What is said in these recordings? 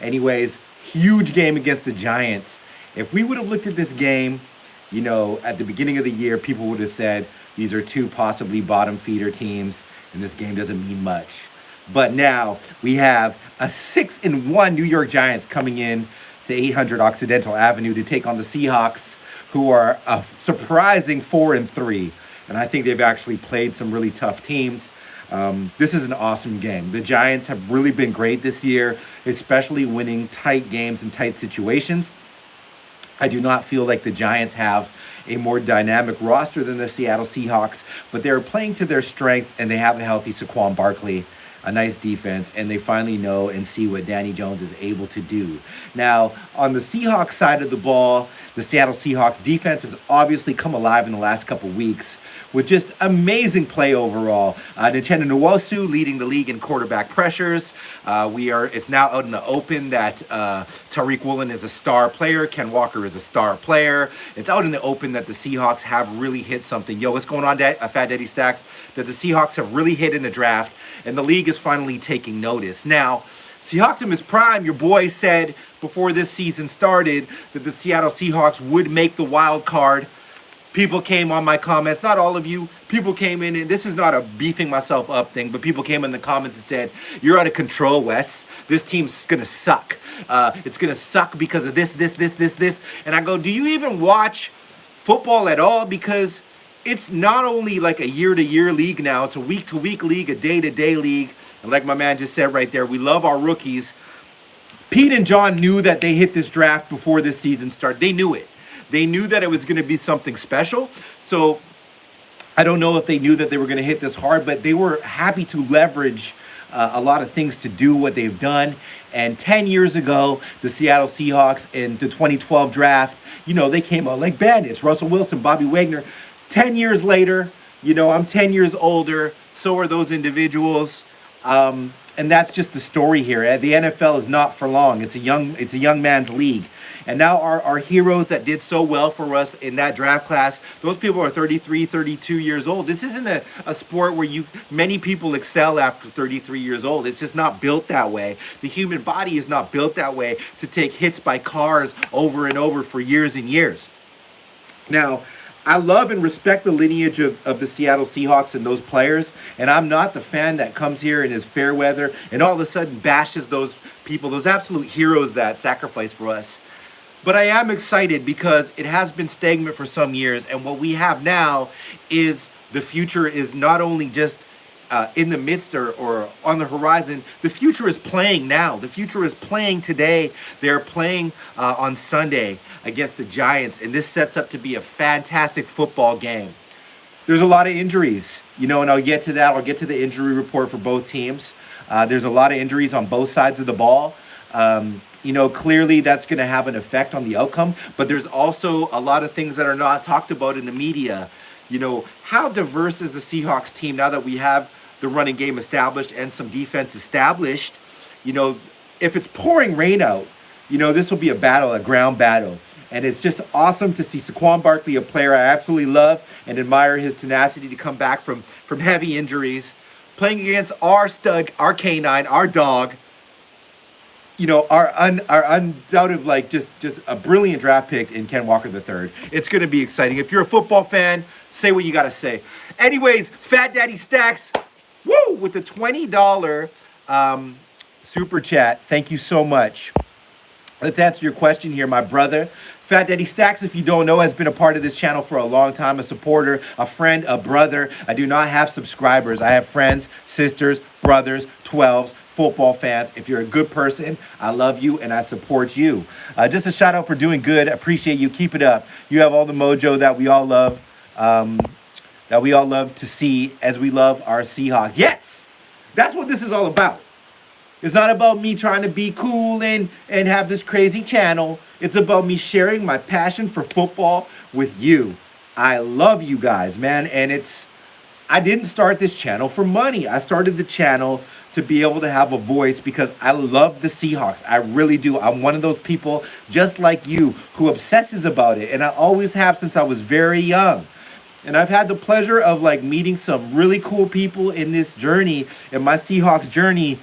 Anyways, huge game against the Giants. If we would have looked at this game, at the beginning of the year, people would have said these are two possibly bottom feeder teams, and this game doesn't mean much. But now we have a 6-1 New York Giants coming in to 800 Occidental Avenue to take on the Seahawks, who are a surprising 4-3. And I think they've actually played some really tough teams. This is an awesome game. The Giants have really been great this year, especially winning tight games and tight situations. I do not feel like the Giants have a more dynamic roster than the Seattle Seahawks, but they're playing to their strengths, and they have a healthy Saquon Barkley, a nice defense, and they finally know and see what Danny Jones is able to do. Now, on the Seahawks side of the ball, the Seattle Seahawks defense has obviously come alive in the last couple weeks with just amazing play overall. Nintendo Nwosu leading the league in quarterback pressures. It's now out in the open that Tariq Woolen is a star player. Ken Walker is a star player. It's out in the open that the Seahawks have really hit something. Yo, what's going on, Fat Daddy Stacks? That the Seahawks have really hit in the draft, and the league is finally taking notice. Now, Seahawktopmist Prime, your boy, said before this season started that the Seattle Seahawks would make the wild card. People came on my comments, not all of you, people came in, and this is not a beefing myself up thing, but people came in the comments and said, you're out of control, Wes. This team's going to suck. It's going to suck because of this. And I go, do you even watch football at all? Because it's not only like a year-to-year league now, it's a week-to-week league, a day-to-day league. And like my man just said right there, we love our rookies. Pete and John knew that they hit this draft before this season started. They knew it. They knew that it was going to be something special. So I don't know if they knew that they were going to hit this hard, but they were happy to leverage a lot of things to do what they've done. And 10 years ago, the Seattle Seahawks in the 2012 draft, they came out like bandits. Russell Wilson, Bobby Wagner. 10 years later, I'm 10 years older. So are those individuals. And that's just the story here. The NFL is not for long. It's a young man's league. And now our heroes that did so well for us in that draft class, those people are 33, 32 years old. This isn't a sport where many people excel after 33 years old. It's just not built that way. The human body is not built that way to take hits by cars over and over for years and years. Now, I love and respect the lineage of the Seattle Seahawks and those players, and I'm not the fan that comes here and is fair weather and all of a sudden bashes those people, those absolute heroes that sacrifice for us. But I am excited because it has been stagnant for some years, and what we have now is the future is not only just in the midst or on the horizon. The future is playing now. The future is playing today. They're playing on Sunday against the Giants, and this sets up to be a fantastic football game. There's a lot of injuries, and I'll get to that. I'll get to the injury report for both teams. There's a lot of injuries on both sides of the ball. Clearly that's going to have an effect on the outcome, but there's also a lot of things that are not talked about in the media. How diverse is the Seahawks team now that we have the running game established and some defense established? If it's pouring rain out, this will be a battle, a ground battle. And it's just awesome to see Saquon Barkley, a player I absolutely love and admire his tenacity to come back from heavy injuries, playing against our stud, our canine, our dog, our undoubted, just a brilliant draft pick in Ken Walker III. It's going to be exciting. If you're a football fan, say what you got to say. Anyways, Fat Daddy Stacks, woo, with the $20 super chat. Thank you so much. Let's answer your question here, my brother. Fat Daddy Stacks, if you don't know, has been a part of this channel for a long time, a supporter, a friend, a brother. I do not have subscribers. I have friends, sisters, brothers, 12s, football fans. If you're a good person, I love you and I support you. Just a shout out for doing good. I appreciate you. Keep it up. You have all the mojo that we all love, to see as we love our Seahawks. Yes, that's what this is all about. It's not about me trying to be cool and have this crazy channel. It's about me sharing my passion for football with you. I love you guys, man. And I didn't start this channel for money. I started the channel to be able to have a voice because I love the Seahawks. I really do. I'm one of those people just like you who obsesses about it. And I always have since I was very young. And I've had the pleasure of meeting some really cool people in this journey, in my Seahawks journey,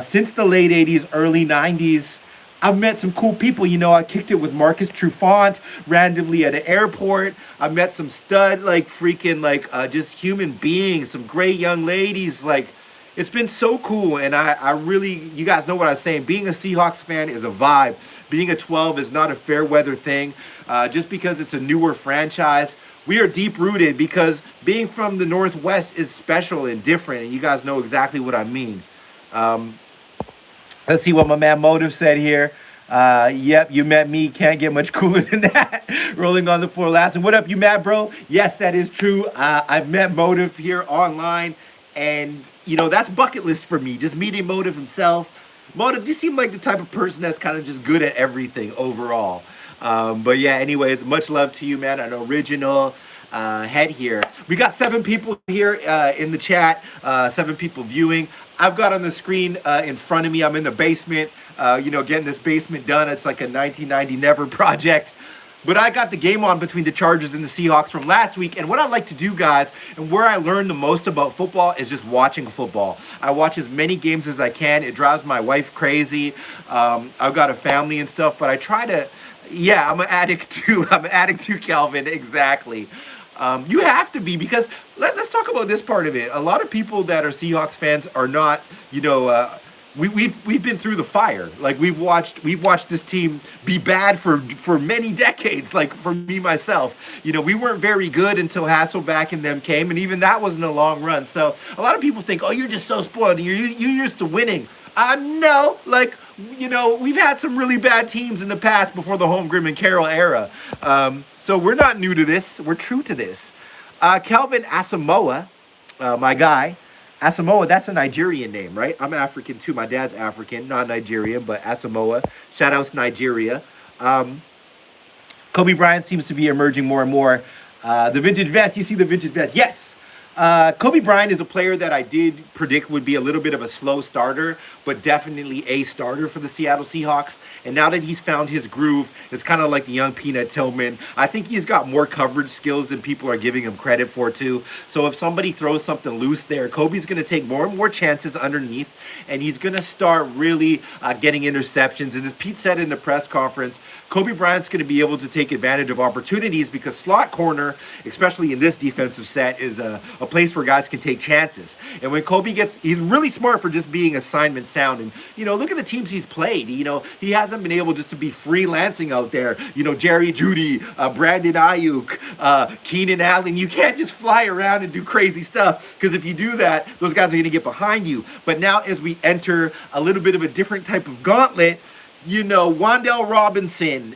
since the late 80s, early 90s, I've met some cool people. You know, I kicked it with Marcus Trufant randomly at an airport. I met some stud, like freaking, like just human beings, some great young ladies. Like, it's been so cool. And I really, you guys know what I was saying. Being a Seahawks fan is a vibe. Being a 12 is not a fair weather thing. Just because it's a newer franchise, we are deep rooted because being from the Northwest is special and different. And you guys know exactly what I mean. Let's see what my man Motive said here. Yep, you met me. Can't get much cooler than that. Rolling on the floor last. And what up, you mad, bro? Yes, that is true. I've met Motive here online. And, you know, that's bucket list for me. Just meeting Motive himself. Motive, you seem like the type of person that's kind of just good at everything overall. But yeah, anyways, much love to you, man. An original head here. We got 7 people here in the chat, 7 people viewing. I've got on the screen in front of me, I'm in the basement, you know, getting this basement done. It's like a 1990 Never project. But I got the game on between the Chargers and the Seahawks from last week. And what I like to do, guys, and where I learn the most about football is just watching football. I watch as many games as I can. It drives my wife crazy. I've got a family and stuff, but I try to, yeah, I'm an addict too. I'm an addict too, Calvin, exactly. You have to be, because let's talk about this part of it. A lot of people that are Seahawks fans are not, you know, we've been through the fire. Like we've watched this team be bad for many decades. Like for me myself, you know, we weren't very good until Hasselbeck and them came, and even that wasn't a long run. So a lot of people think, oh, you're just so spoiled. You're used to winning. No, like, you know, we've had some really bad teams in the past before the Holmgren and Carroll era. So we're not new to this. We're true to this. Kelvin Asamoah, my guy. Asamoah, that's a Nigerian name, right? I'm African too. My dad's African, not Nigerian, but Asamoah. Shout outs Nigeria. Kobe Bryant seems to be emerging more and more. The vintage vest, you see the vintage vest? Yes. Kobe Bryant is a player that I did predict would be a little bit of a slow starter, but definitely a starter for the Seattle Seahawks. And now that he's found his groove, it's kind of like the young Peanut Tillman. I think he's got more coverage skills than people are giving him credit for, too. So if somebody throws something loose there, Kobe's going to take more and more chances underneath, and he's going to start really getting interceptions. And as Pete said in the press conference, Kobe Bryant's going to be able to take advantage of opportunities because slot corner, especially in this defensive set, is a place where guys can take chances. And when Kobe he's really smart for just being assignment sound. And, you know, look at the teams he's played. You know, he hasn't been able just to be freelancing out there. You know, Jerry Jeudy, Brandon Ayuk, Keenan Allen. You can't just fly around and do crazy stuff, because if you do that, those guys are going to get behind you. But now as we enter a little bit of a different type of gauntlet, you know, Wan'Dale Robinson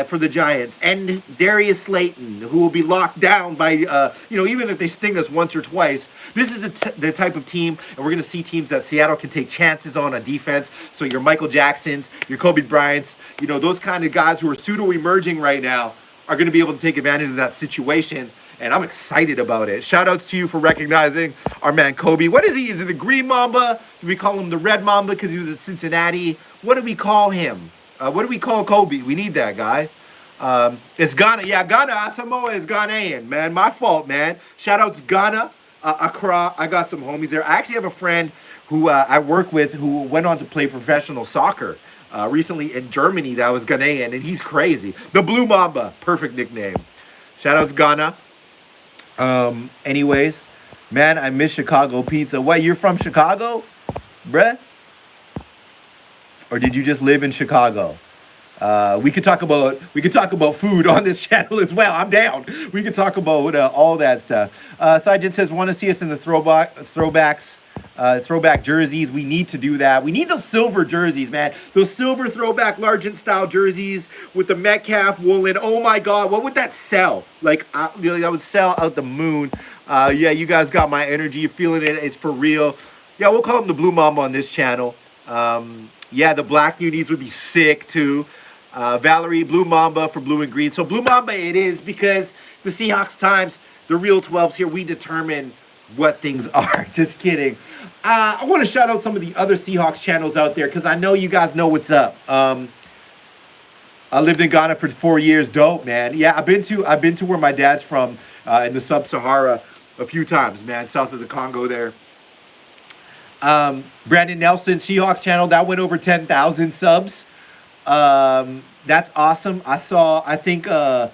for the Giants and Darius Slayton, who will be locked down by, you know, even if they sting us once or twice. This is the type of team, and we're going to see teams that Seattle can take chances on defense. So your Michael Jacksons, your Kobe Bryants, you know, those kind of guys who are pseudo-emerging right now are going to be able to take advantage of that situation. And I'm excited about it. Shout outs to you for recognizing our man Kobe. What is he? Is it the Green Mamba? Do we call him the Red Mamba because he was at Cincinnati? What do we call him? What do we call Kobe? We need that guy. It's Ghana. Yeah, Ghana. Asamoah is Ghanaian, man. My fault, man. Shout outs Ghana, Accra. I got some homies there. I actually have a friend who I work with who went on to play professional soccer recently in Germany that was Ghanaian, and he's crazy. The Blue Mamba. Perfect nickname. Shout outs Ghana. Anyways, man, I miss Chicago pizza. What, you're from Chicago, bruh? Or did you just live in Chicago? We could talk about food on this channel as well. I'm down. We could talk about all that stuff. Sajid says, want to see us in the throwback jerseys. We need to do that. We need those silver jerseys, man. Those silver throwback Largent style jerseys with the Metcalf woolen. Oh my God, what would that sell? Like, that would sell out the moon. Yeah, you guys got my energy. You're feeling it. It's for real. Yeah, we'll call him the Blue Mamba on this channel. Yeah, the black unis would be sick too. Valerie, Blue Mamba for blue and green. So Blue Mamba it is, because the Seahawks times, the real 12s here, we determine what things are. Just kidding. I want to shout out some of the other Seahawks channels out there, because I know you guys know what's up. I lived in Ghana for 4 years. Dope, man. Yeah, I've been to where my dad's from in the Sub-Sahara a few times, man, south of the Congo there. Brandon Nelson, Seahawks channel, that went over 10,000 subs. That's awesome. I think the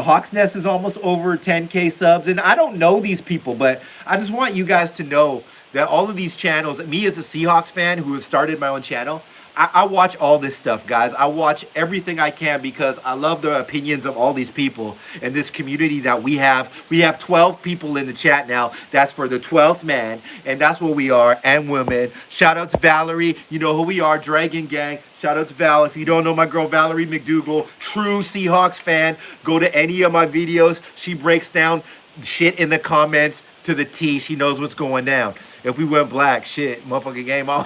Hawks Nest is almost over 10K subs, and I don't know these people, but I just want you guys to know that all of these channels, me as a Seahawks fan who has started my own channel, I watch all this stuff, guys. I watch everything I can because I love the opinions of all these people and this community that we have. We have 12 people in the chat now. That's for the 12th man, and that's what we are, and women. Shout out to Valerie. You know who we are, Dragon Gang. Shout out to Val. If you don't know my girl Valerie McDougal, true Seahawks fan, go to any of my videos. She breaks down shit in the comments to the T. She knows what's going down. If we went black, shit, motherfucking game on.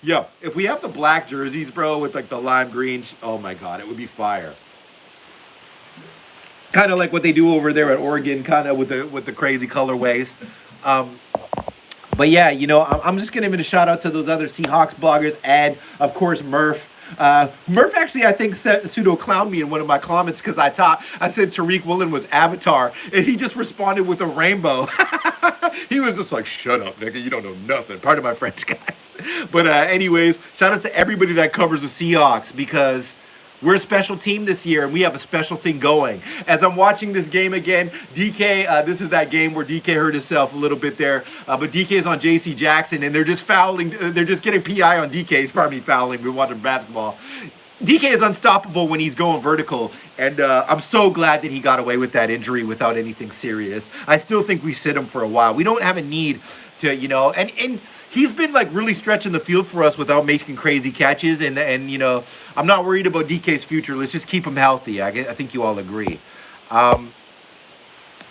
Yo, if we have the black jerseys, bro, with like the lime green, oh my God, it would be fire. Kind of like what they do over there at Oregon, kind of with the crazy colorways. But yeah, I'm just gonna give a shout out to those other Seahawks bloggers, and of course Murph. Murph actually, I think, pseudo clowned me in one of my comments because I said Tariq Woolen was Avatar, and he just responded with a rainbow. He was just like, "Shut up, nigga, you don't know nothing." Pardon my French, guys. But anyways, shout out to everybody that covers the Seahawks because we're a special team this year, and we have a special thing going. As I'm watching this game again, DK, this is that game where DK hurt himself a little bit there, but DK is on JC Jackson, and they're just fouling. They're just getting PI on DK. He's probably fouling. We're watching basketball. DK is unstoppable when he's going vertical, and I'm so glad that he got away with that injury without anything serious. I still think we sit him for a while. We don't have a need to, and he's been like really stretching the field for us without making crazy catches, and I'm not worried about DK's future. Let's just keep him healthy. I think you all agree.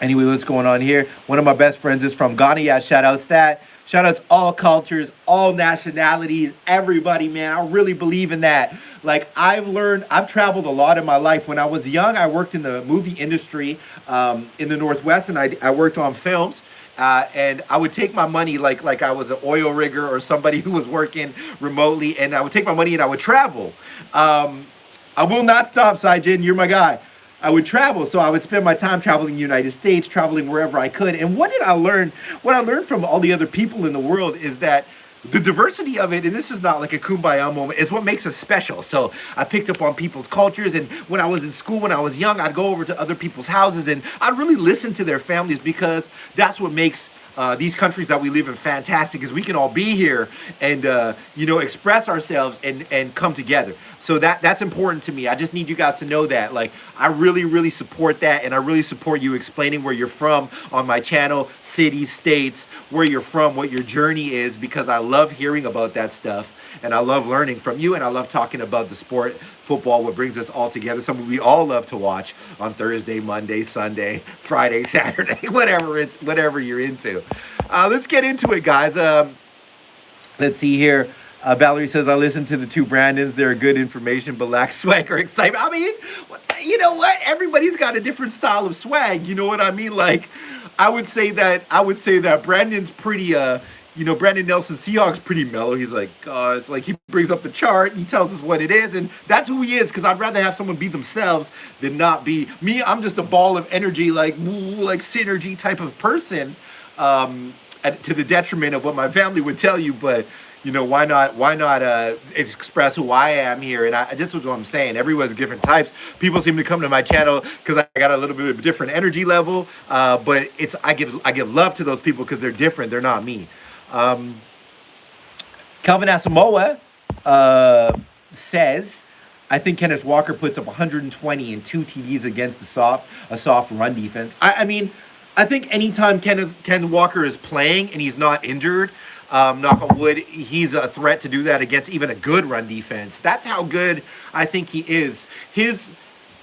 Anyway, what's going on here? One of my best friends is from Ghana. Yeah, shout outs that. Shout outs all cultures, all nationalities, everybody, man. I really believe in that. Like, I've traveled a lot in my life. When I was young, I worked in the movie industry in the Northwest, and I worked on films. And I would take my money like I was an oil rigger or somebody who was working remotely, and I would take my money and I would travel. I will not stop, Saijin. You're my guy. I would travel, so I would spend my time traveling in the United States, traveling wherever I could. And what did I learn? What I learned from all the other people in the world is that the diversity of it, and this is not like a kumbaya moment, is what makes us special. So I picked up on people's cultures, and when I was in school, when I was young, I'd go over to other people's houses, and I'd really listen to their families, because that's what makes these countries that we live in fantastic, is we can all be here and express ourselves and come together. So that's important to me. I just need you guys to know that. Like, I really, really support that, and I really support you explaining where you're from on my channel, cities, states, where you're from, what your journey is, because I love hearing about that stuff, and I love learning from you, and I love talking about the sport, football, what brings us all together, something we all love to watch on Thursday, Monday, Sunday, Friday, Saturday, whatever you're into. Let's get into it, guys. Let's see here. Valerie says, I listen to the two Brandons. They're good information, but lack swag or excitement. I mean, you know what? Everybody's got a different style of swag. You know what I mean? Like, I would say that Brandon's pretty, Brandon Nelson, Seahawks, pretty mellow. He's like, it's like he brings up the chart, he tells us what it is, and that's who he is, because I'd rather have someone be themselves than not be me. I'm just a ball of energy, like synergy type of person, to the detriment of what my family would tell you, but why not express who I am here? And this is what I'm saying. Everyone's different types. People seem to come to my channel because I got a little bit of a different energy level. But I give love to those people because they're different. They're not me. Calvin Asamoah says, I think Kenneth Walker puts up 120 and 2 TDs against a soft run defense. I mean, I think anytime Ken Walker is playing and he's not injured, knock on wood, he's a threat to do that against even a good run defense. That's how good I think he is.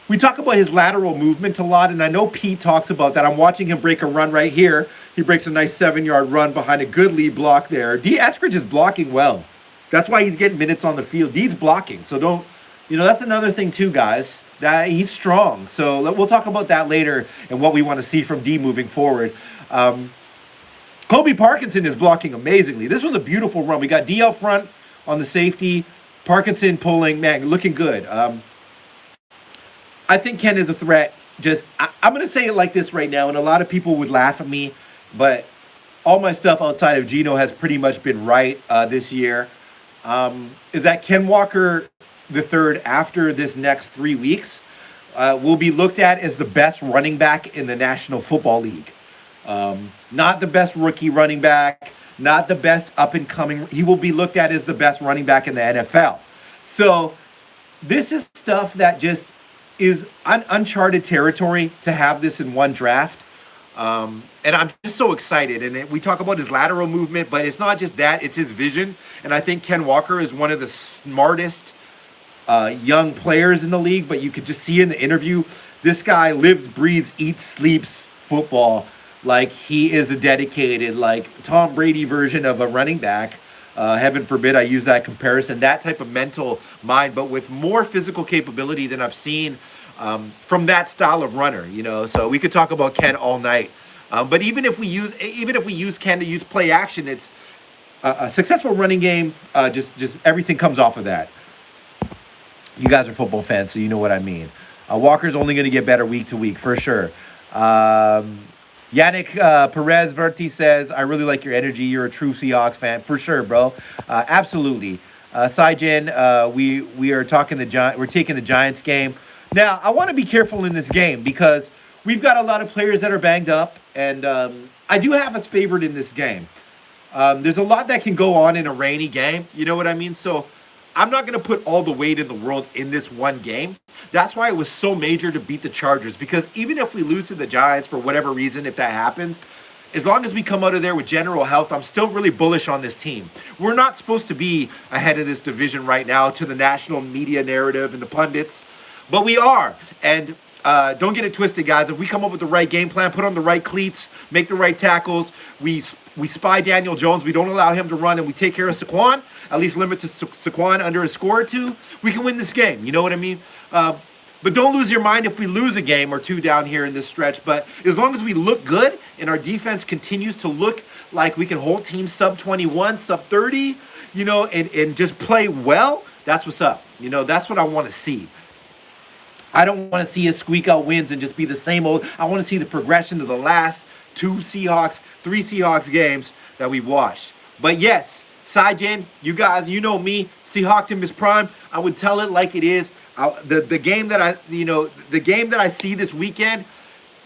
We talk about his lateral movement a lot, and I know Pete talks about that. I'm watching him break a run right here. He breaks a nice 7-yard run behind a good lead block there. D. Eskridge is blocking well. That's why he's getting minutes on the field. D's blocking, so don't, that's another thing too, guys. That he's strong. So we'll talk about that later and what we want to see from D moving forward. Kobe Parkinson is blocking amazingly. This was a beautiful run. We got D out front on the safety. Parkinson pulling, man, looking good. I think Ken is a threat. I'm going to say it like this right now, and a lot of people would laugh at me, but all my stuff outside of Geno has pretty much been right this year. Is that Ken Walker the third after this next 3 weeks, will be looked at as the best running back in the National Football League. Not the best rookie running back, not the best up-and-coming. He will be looked at as the best running back in the NFL. So this is stuff that just is uncharted territory to have this in one draft. And I'm just so excited. And we talk about his lateral movement, but it's not just that, it's his vision. And I think Ken Walker is one of the smartest young players in the league, but you could just see in the interview, this guy lives, breathes, eats, sleeps football like he is a dedicated, like Tom Brady version of a running back. Heaven forbid I use that comparison, that type of mental mind, but with more physical capability than I've seen from that style of runner, you know. So we could talk about Ken all night. But even if we use Ken to use play action, it's a successful running game. Just everything comes off of that. You guys are football fans, so you know what I mean. Walker's only going to get better week to week for sure. Yannick Perez Verti says, I really like your energy. You're a true Seahawks fan. For sure, bro. Absolutely. Saijin, we are talking we're taking the Giants game. Now, I want to be careful in this game because we've got a lot of players that are banged up, and I do have us favored in this game. There's a lot that can go on in a rainy game. You know what I mean? So I'm not going to put all the weight in the world in this one game. That's why it was so major to beat the Chargers, because even if we lose to the Giants for whatever reason, if that happens, as long as we come out of there with general health, I'm still really bullish on this team. We're not supposed to be ahead of this division right now to the national media narrative and the pundits, but we are. And don't get it twisted, guys. If we come up with the right game plan, put on the right cleats, make the right tackles, we spy Daniel Jones, we don't allow him to run, and we take care of Saquon, at least limit to Saquon under a score or two, we can win this game. You know what I mean? But don't lose your mind if we lose a game or two down here in this stretch. But as long as we look good and our defense continues to look like we can hold teams sub 21, sub 30, you know, and just play well, that's what's up. You know, that's what I want to see. I don't want to see us squeak out wins and just be the same old. I want to see the progression of the last three Seahawks games that we've watched. But yes, Saijin, you guys, you know me, Seahawktopmist Prime. I would tell it like it is. The game that I see this weekend,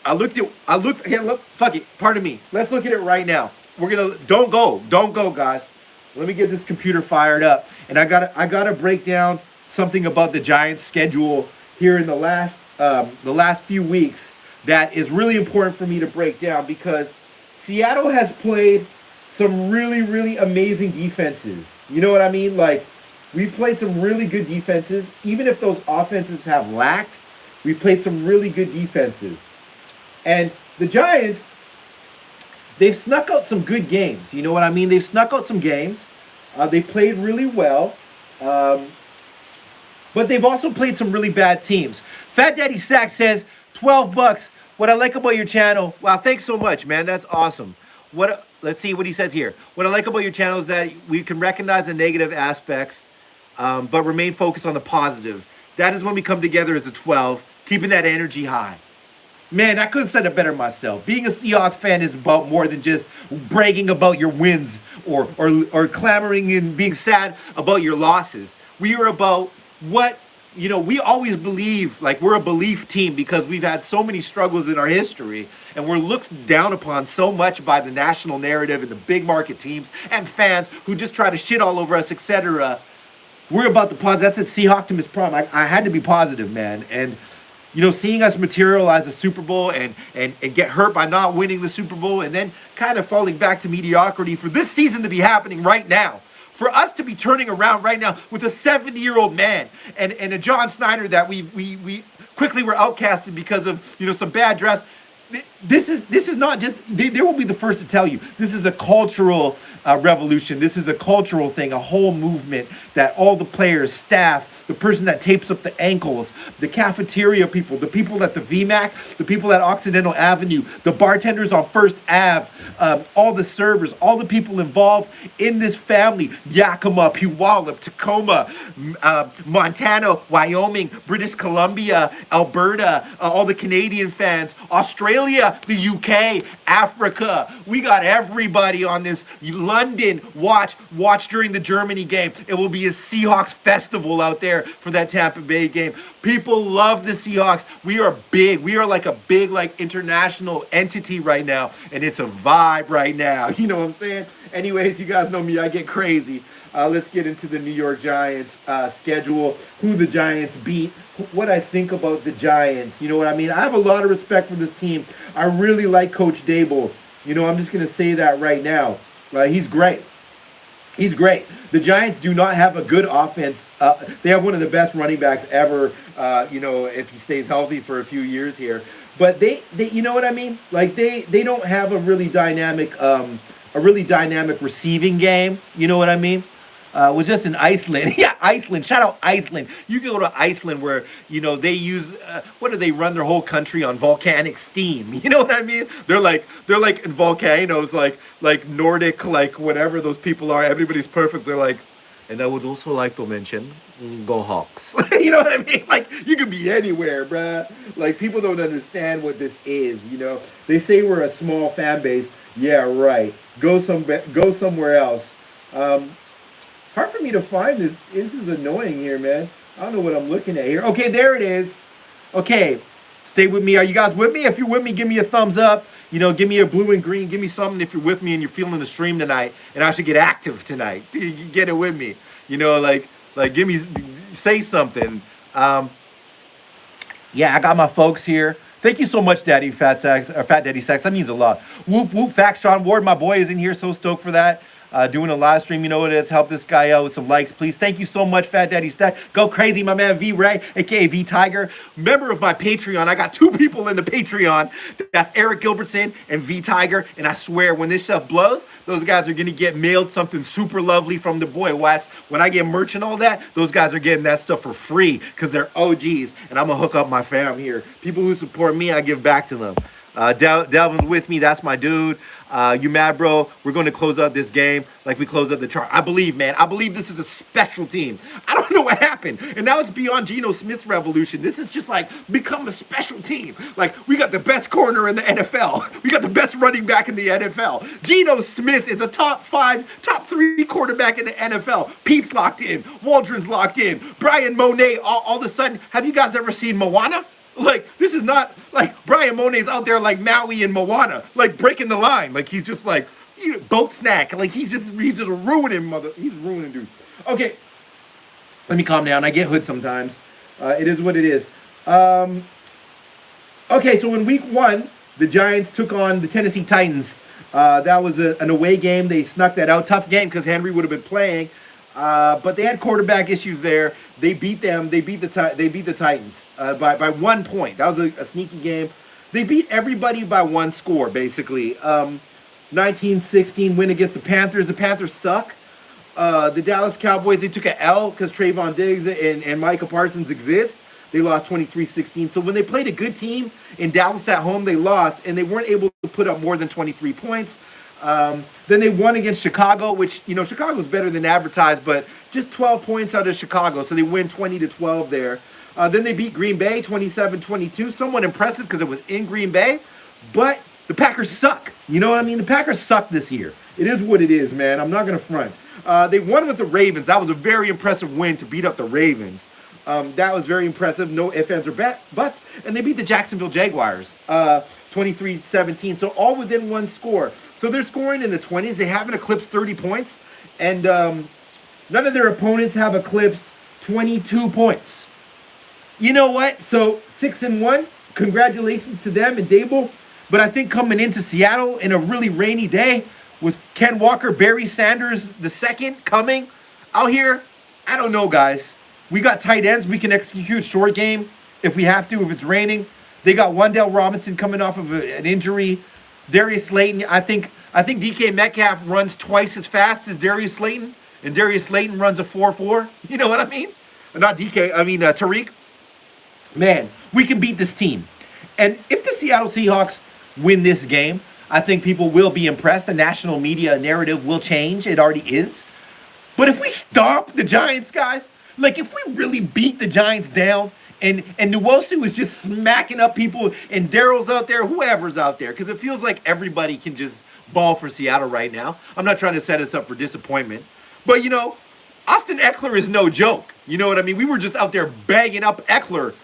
fuck it, pardon me. Let's look at it right now. Don't go, guys. Let me get this computer fired up. And I gotta break down something about the Giants' schedule here in the last few weeks that is really important for me to break down, because Seattle has played some really, really amazing defenses. You know what I mean? Like, we've played some really good defenses. Even if those offenses have lacked, we've played some really good defenses. And the Giants, they've snuck out some good games. You know what I mean? They've snuck out some games. They've played really well. But they've also played some really bad teams. Fat Daddy Sack says, $12. What I like about your channel. Wow, thanks so much, man. That's awesome. Let's see what he says here. What I like about your channel is that we can recognize the negative aspects, but remain focused on the positive. That is when we come together as a 12, keeping that energy high. Man, I couldn't have said it better myself. Being a Seahawks fan is about more than just bragging about your wins or clamoring and being sad about your losses. We are about what, you know, we always believe, like, we're a belief team because we've had so many struggles in our history, and we're looked down upon so much by the national narrative and the big market teams and fans who just try to shit all over us, etc. We're about the positive. That's at Seahawktopmist Prime. I had to be positive, man. And, you know, seeing us materialize the Super Bowl and get hurt by not winning the Super Bowl and then kind of falling back to mediocrity for this season to be happening right now. For us to be turning around right now with a 70-year-old man and a John Snyder that we quickly were outcasted because of, you know, some bad drafts. This is not just, they will be the first to tell you, this is a cultural revolution. This is a cultural thing, a whole movement that all the players, staff, the person that tapes up the ankles, the cafeteria people, the people at the VMAC, the people at Occidental Avenue, the bartenders on First Ave, all the servers, all the people involved in this family, Yakima, Puyallup, Tacoma, Montana, Wyoming, British Columbia, Alberta, all the Canadian fans, Australia, Australia, the UK, Africa. We got everybody on this. London, watch during the Germany game. It will be a Seahawks festival out there for that Tampa Bay game. People love the Seahawks. We are big. We are like a big international entity right now, and it's a vibe right now. You know what I'm saying? Anyways, you guys know me. I get crazy. Let's get into the New York Giants schedule, who the Giants beat, what I think about the Giants. You know what I mean? I have a lot of respect for this team. I really like Coach Dable. You know, I'm just going to say that right now. He's great. He's great. The Giants do not have a good offense. They have one of the best running backs ever, if he stays healthy for a few years here. But they you know what I mean? They don't have a really dynamic receiving game. You know what I mean? Was just in Iceland. Yeah, Iceland. Shout out Iceland. You can go to Iceland where, they use, what do they run their whole country on? Volcanic steam. You know what I mean? They're like in volcanoes, like Nordic, whatever those people are. Everybody's perfect. They're like, and I would also like to mention, go Hawks. You know what I mean? You could be anywhere, bruh. People don't understand what this is, They say we're a small fan base. Yeah, right. Go somewhere else. Hard for me to find this. This is annoying here, man. I don't know what I'm looking at here. Okay, there it is. Okay, stay with me. Are you guys with me? If you're with me, give me a thumbs up. Give me a blue and green. Give me something if you're with me and you're feeling the stream tonight. And I should get active tonight. You get it with me. Give me, say something. Yeah, I got my folks here. Thank you so much, Daddy Fat Daddy Sacks. That means a lot. Whoop whoop. Facts. Sean Ward, my boy, is in here. So stoked for that. Doing a live stream, you know what it is. Help this guy out with some likes, please. Thank you so much, Fat Daddy Stack. Go crazy, my man V Ray, aka V Tiger, member of my Patreon. I got 2 people in the Patreon. That's Eric Gilbertson and V Tiger. And I swear, when this stuff blows, those guys are gonna get mailed something super lovely from the boy Wes. When I get merch and all that, those guys are getting that stuff for free because they're OGs. And I'm gonna hook up my fam here. People who support me, I give back to them. Delvin's with me. That's my dude. You mad, bro? We're going to close out this game like we close out the chart. I believe, man. I believe this is a special team. I don't know what happened. And now it's beyond Geno Smith's revolution. This is just become a special team. We got the best corner in the NFL. We got the best running back in the NFL. Geno Smith is a top 3 quarterback in the NFL. Pete's locked in. Waldron's locked in. Brian Monet, all of a sudden, have you guys ever seen Moana? This is not Brian Monet's out there like Maui and Moana, breaking the line. He's just boat snack. He's just ruining he's ruining dude. Okay, let me calm down. I get hood sometimes. It is what it is. Okay, so in week 1, the Giants took on the Tennessee Titans. That was an away game. They snuck that out. Tough game because Henry would have been playing. But they had quarterback issues there. They beat them. They beat the Titans by 1 point. That was a sneaky game. They beat everybody by 1 score, basically. 19-16 win against the Panthers. The Panthers suck. The Dallas Cowboys, they took an L because Trayvon Diggs and Micah Parsons exist. They lost 23-16. So when they played a good team in Dallas at home, they lost, and they weren't able to put up more than 23 points. Then they won against Chicago, which, Chicago's better than advertised, but just 12 points out of Chicago, so they win 20-12 there. Then they beat Green Bay 27-22, somewhat impressive because it was in Green Bay, but the Packers suck. You know what I mean? The Packers suck this year. It is what it is, man. I'm not going to front. They won with the Ravens. That was a very impressive win to beat up the Ravens. That was very impressive. No ifs, ands, or buts. And they beat the Jacksonville Jaguars 23-17. So all within 1 score. So they're scoring in the 20s. They haven't eclipsed 30 points. And none of their opponents have eclipsed 22 points. You know what? So 6-1. Congratulations to them and Dable. But I think coming into Seattle in a really rainy day with Ken Walker, Barry Sanders II coming out here, I don't know, guys. We got tight ends. We can execute short game if we have to, if it's raining. They got Wan'Dale Robinson coming off of an injury. Darius Slayton, I think DK Metcalf runs twice as fast as Darius Slayton, and Darius Slayton runs a 4.4. You know what I mean? Not DK, I mean Tariq. Man, we can beat this team. And if the Seattle Seahawks win this game, I think people will be impressed. The national media narrative will change. It already is. But if we stomp the Giants, guys, if we really beat the Giants down And Nwosu is just smacking up people, and Daryl's out there, whoever's out there, because it feels like everybody can just ball for Seattle right now. I'm not trying to set us up for disappointment, but Austin Eckler is no joke. You know what I mean? We were just out there bagging up Eckler,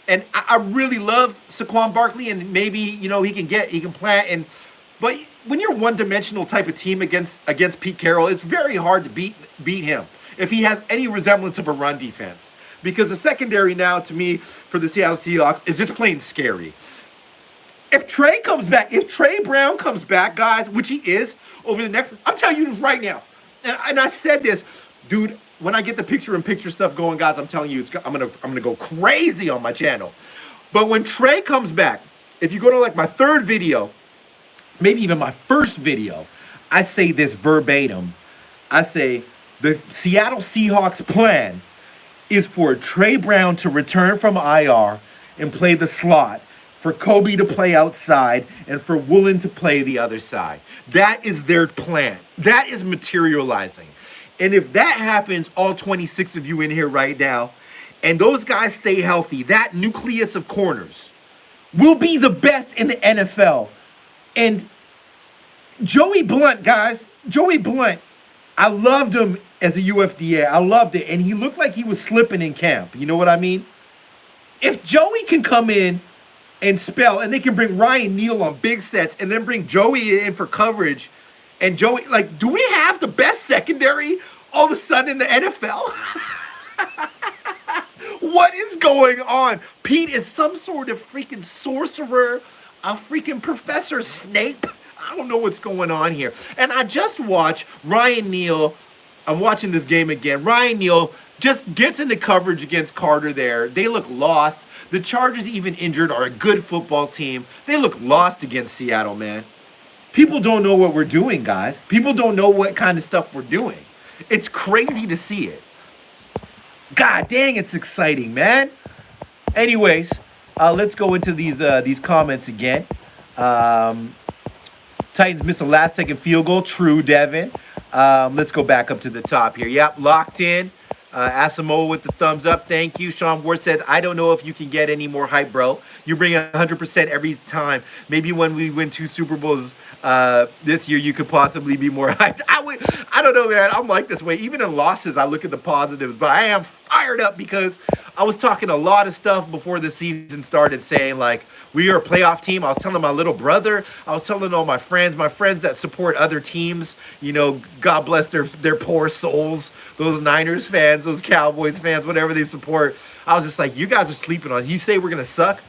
and I really love Saquon Barkley, and maybe he can plant, but when you're one-dimensional type of team against Pete Carroll, it's very hard to beat him if he has any resemblance of a run defense. Because the secondary now, to me, for the Seattle Seahawks, is just plain scary. If Trey Brown comes back, guys, which he is, over the next, I'm telling you this right now, and I said this, dude, when I get the picture-in-picture stuff going, guys, I'm telling you, I'm gonna go crazy on my channel. But when Trey comes back, if you go to my third video, maybe even my first video, I say this verbatim. I say the Seattle Seahawks plan is for Trey Brown to return from IR and play the slot, for Kobe to play outside, and for Woolen to play the other side. That is their plan. That is materializing. And if that happens, all 26 of you in here right now, and those guys stay healthy, that nucleus of corners will be the best in the NFL. And Joey Blount, guys, I loved him as a UFDA. I loved it. And he looked like he was slipping in camp. You know what I mean? If Joey can come in and spell, and they can bring Ryan Neal on big sets, and then bring Joey in for coverage, and Joey, do we have the best secondary all of a sudden in the NFL? What is going on? Pete is some sort of freaking sorcerer, a freaking Professor Snape. I don't know what's going on here. And I just watched Ryan Neal. I'm watching this game again. Ryan Neal just gets into coverage against Carter there. They look lost. The Chargers, even injured, are a good football team. They look lost against Seattle, man. People don't know what we're doing, guys. People don't know what kind of stuff we're doing. It's crazy to see it. God dang, it's exciting, man. Anyways, let's go into these comments again. Titans missed a last-second field goal. True, Devin. Let's go back up to the top here. Yep, locked in. Asamoah with the thumbs up. Thank you. Sean Ward says, I don't know if you can get any more hype, bro. You bring 100% every time. Maybe when we win 2 Super Bowls this year, you could possibly be more hyped. I don't know, man. I'm like this way. Even in losses, I look at the positives. But I am fired up because I was talking a lot of stuff before the season started, saying, we are a playoff team. I was telling my little brother. I was telling all my friends that support other teams. God bless their poor souls. Those Niners fans, those Cowboys fans, whatever they support. I was just like, you guys are sleeping on us. You say we're gonna suck,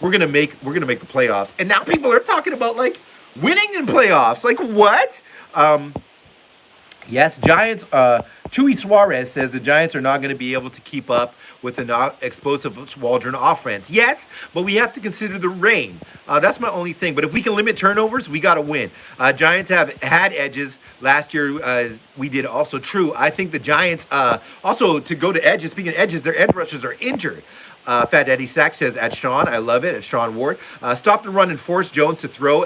we're gonna make the playoffs. And now people are talking about winning in playoffs. What? Yes, Giants. Chewy Suarez says the Giants are not going to be able to keep up with an explosive Waldron offense. Yes, but we have to consider the rain. That's my only thing. But if we can limit turnovers, we got to win. Giants have had edges. Last year, we did also. True. I think the Giants, also to go to edges, speaking of edges, their edge rushers are injured. Fat Daddy Sack says, at Sean, I love it, at Sean Ward. Stop the run and force Jones to throw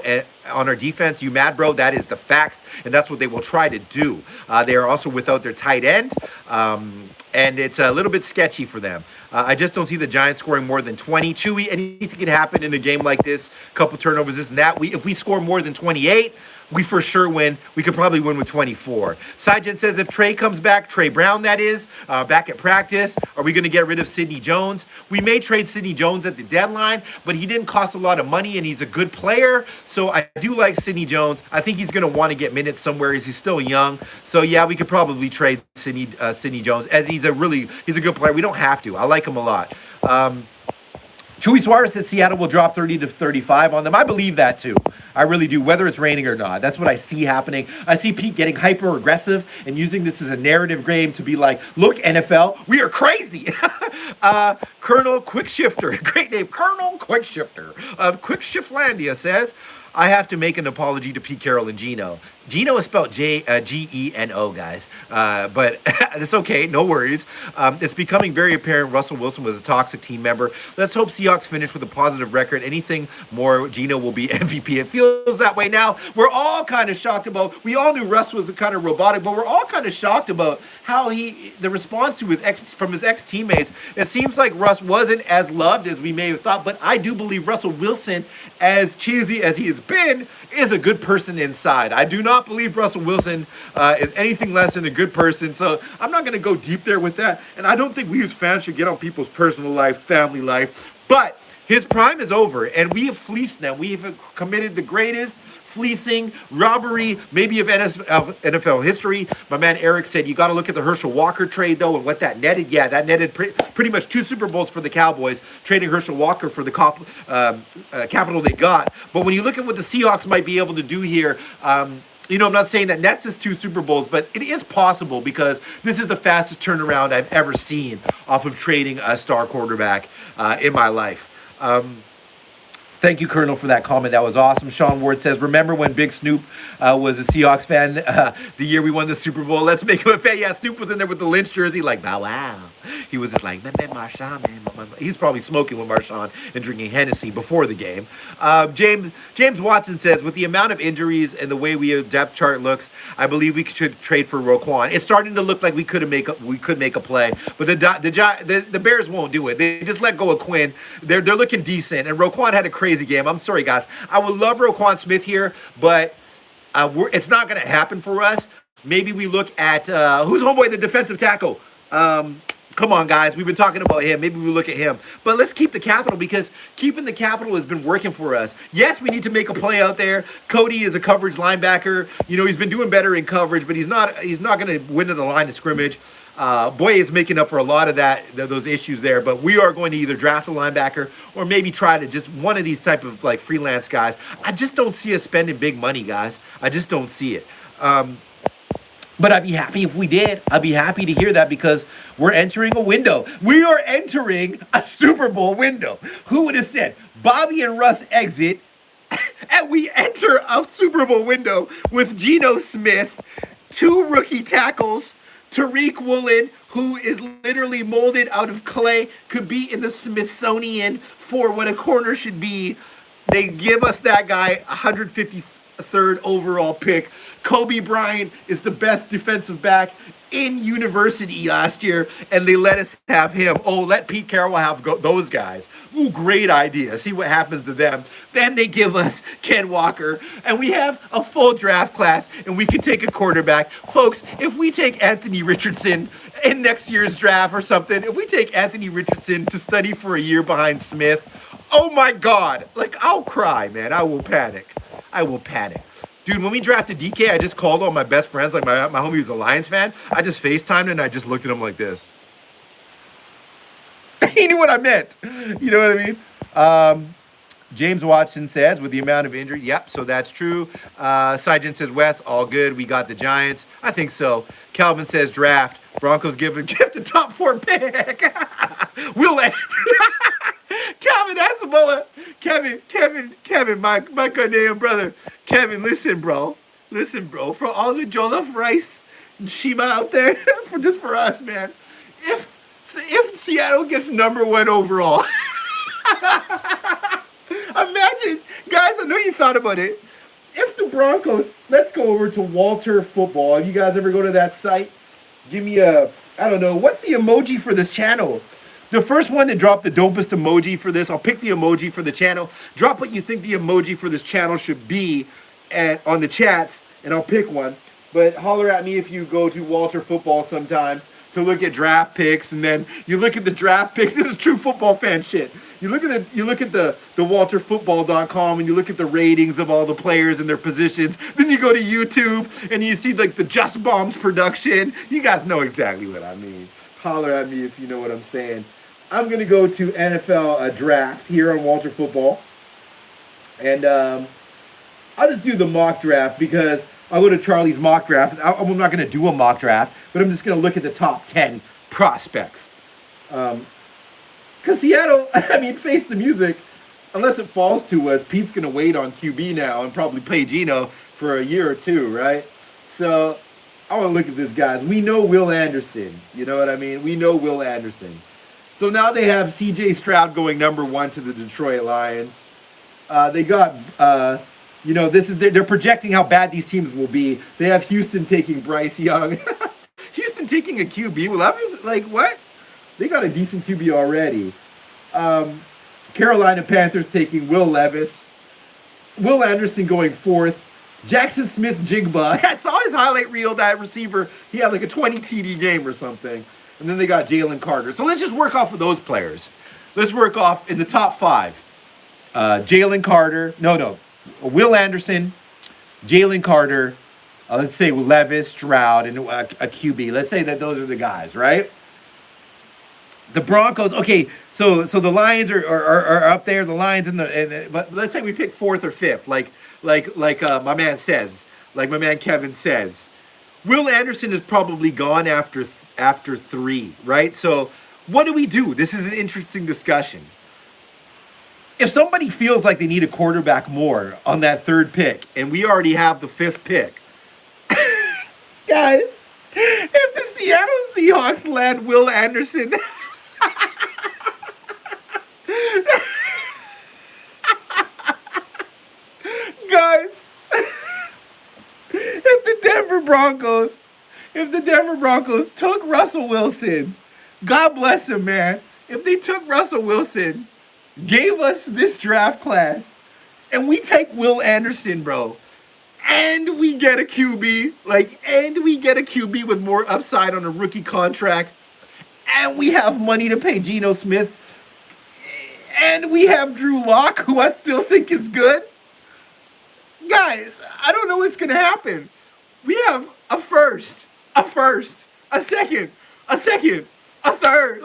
on our defense. You mad, bro? That is the facts, and that's what they will try to do. They are also without their tight end, and it's a little bit sketchy for them. I just don't see the Giants scoring more than 20. Chewy, anything can happen in a game like this. Couple turnovers, this and that. If we score more than 28, we for sure win. We could probably win with 24. Sygen says if Trey comes back, Trey Brown that is, back at practice, are we going to get rid of Sidney Jones? We may trade Sidney Jones at the deadline, but he didn't cost a lot of money and he's a good player. So I do like Sidney Jones. I think he's going to want to get minutes somewhere as he's still young. So yeah, we could probably trade Sidney Jones as he's a good player. We don't have to. I like him a lot. Chewy Suarez says Seattle will drop 30 to 35 on them. I believe that too. I really do, whether it's raining or not. That's what I see happening. I see Pete getting hyper aggressive and using this as a narrative game to be like, look, NFL, we are crazy. Colonel Quickshifter, great name, Colonel Quickshifter of Quickshiflandia says, I have to make an apology to Pete Carroll and Gino. Geno is spelled Geno, guys. But it's okay. No worries. It's becoming very apparent Russell Wilson was a toxic team member. Let's hope Seahawks finish with a positive record. Anything more, Geno will be MVP. It feels that way now. We're all kind of shocked about, we all knew Russ was kind of robotic, but we're all kind of shocked about how the response to his ex-teammates. It seems like Russ wasn't as loved as we may have thought, but I do believe Russell Wilson, as cheesy as he has been, is a good person inside. I do not believe Russell Wilson is anything less than a good person, so I'm not going to go deep there with that, and I don't think we as fans should get on people's personal life, family life, but his prime is over, and we have fleeced them. We have committed the greatest fleecing, robbery, maybe of NFL history. My man Eric said, you got to look at the Herschel Walker trade, though, and what that netted. Yeah, that netted pretty much 2 Super Bowls for the Cowboys, trading Herschel Walker for the capital they got. But when you look at what the Seahawks might be able to do here, I'm not saying that nets is 2 Super Bowls, but it is possible because this is the fastest turnaround I've ever seen off of trading a star quarterback in my life. Thank you, Colonel, for that comment. That was awesome. Sean Ward says, remember when Big Snoop was a Seahawks fan the year we won the Super Bowl? Let's make him a fan. Yeah, Snoop was in there with the Lynch jersey, like, bow wow. He was just like, man, Marshawn, man. He's probably smoking with Marshawn and drinking Hennessy before the game. James Watson says, with the amount of injuries and the way our depth chart looks, I believe we should trade for Roquan. It's starting to look like we could make a play, but the Bears won't do it. They just let go of Quinn. They're looking decent, and Roquan had a crazy game. I'm sorry, guys. I would love Roquan Smith here, but it's not going to happen for us. Maybe we look at who's homeboy, the defensive tackle. Come on, guys. We've been talking about him. Maybe we look at him. But let's keep the capital because keeping the capital has been working for us. Yes, we need to make a play out there. Cody is a coverage linebacker. He's been doing better in coverage, but he's not going to win at the line of scrimmage. Boye is making up for a lot of those issues there, but we are going to either draft a linebacker or maybe try to just one of these type of like freelance guys. I just don't see us spending big money, guys. I just don't see it. But I'd be happy if we did. I'd be happy to hear that because we're entering a window. We are entering a Super Bowl window. Who would have said Bobby and Russ exit and we enter a Super Bowl window with Geno Smith, 2 rookie tackles, Tariq Woolen, who is literally molded out of clay, could be in the Smithsonian for what a corner should be. They give us that guy, 153rd overall pick. Kobe Bryant is the best defensive back in university last year, and they let us have him. Oh, let Pete Carroll have those guys. Ooh, great idea. See what happens to them. Then they give us Ken Walker, and we have a full draft class, and we can take a quarterback. Folks, if we take Anthony Richardson in next year's draft or something, if we take Anthony Richardson to study for a year behind Smith, oh my God, I'll cry, man. I will panic. Dude, when we drafted DK, I just called all my best friends, like my homie who's a Lions fan. I just FaceTimed and I just looked at him like this. He knew what I meant. You know what I mean? James Watson says, with the amount of injury, yep, so that's true. Saijan says, Wes, all good. We got the Giants. I think so. Calvin says, draft. Broncos gift a top 4 pick. We'll end. Calvin Asamoah. Kevin, my goddamn brother. Kevin, listen, bro. For all the jollof rice and Shima out there, for us, man. If Seattle gets #1 overall, imagine, guys, I know you thought about it. If the Broncos, let's go over to Walter Football. If you guys ever go to that site, give me I don't know, what's the emoji for this channel? The first one to drop the dopest emoji for this, I'll pick the emoji for the channel. Drop what you think the emoji for this channel should be on the chats, and I'll pick one. But holler at me if you go to Walter Football sometimes to look at draft picks, and then you look at the draft picks. This is true football fan shit. You look at the WalterFootball.com and you look at the ratings of all the players and their positions. Then you go to YouTube and you see like the Just Bombs production. You guys know exactly what I mean. Holler at me if you know what I'm saying. I'm gonna go to NFL draft here on Walter Football, and I'll just do the mock draft because I'll go to Charlie's mock draft. I'm not going to do a mock draft, but I'm just going to look at the top 10 prospects. Because Seattle, I mean, face the music, unless it falls to us, Pete's going to wait on QB now and probably pay Geno for a year or two, right? So I want to look at this, guys. We know Will Anderson. You know what I mean? We know Will Anderson. So now they have C.J. Stroud going number 1 to the Detroit Lions. They got, they're projecting how bad these teams will be. They have Houston taking Bryce Young. Houston taking a QB. Well, like, what? They got a decent QB already. Carolina Panthers taking Will Levis. Will Anderson going 4th. Jackson Smith-Jigba. I saw his highlight reel, that receiver. He had like a 20 TD game or something. And then they got Jalen Carter. So let's just work off of those players. Let's work off in the top 5. Jalen Carter. No. Will Anderson, Jalen Carter, let's say Levis, Stroud, and a QB. Let's say that those are the guys, right? The Broncos, okay, so the Lions are up there. The Lions but let's say we pick 4th or 5th, like my man says, like my man Kevin says. Will Anderson is probably gone after 3, right? So what do we do? This is an interesting discussion. If somebody feels like they need a quarterback more on that 3rd pick, and we already have the 5th pick, guys, if the Seattle Seahawks land Will Anderson, guys, if the Denver Broncos took Russell Wilson, God bless him, man. If they took Russell Wilson, gave us this draft class, and we take Will Anderson, bro, and we get a QB, with more upside on a rookie contract, and we have money to pay Geno Smith, and we have Drew Lock, who I still think is good. Guys, I don't know what's going to happen. We have a first, a second, a 3rd.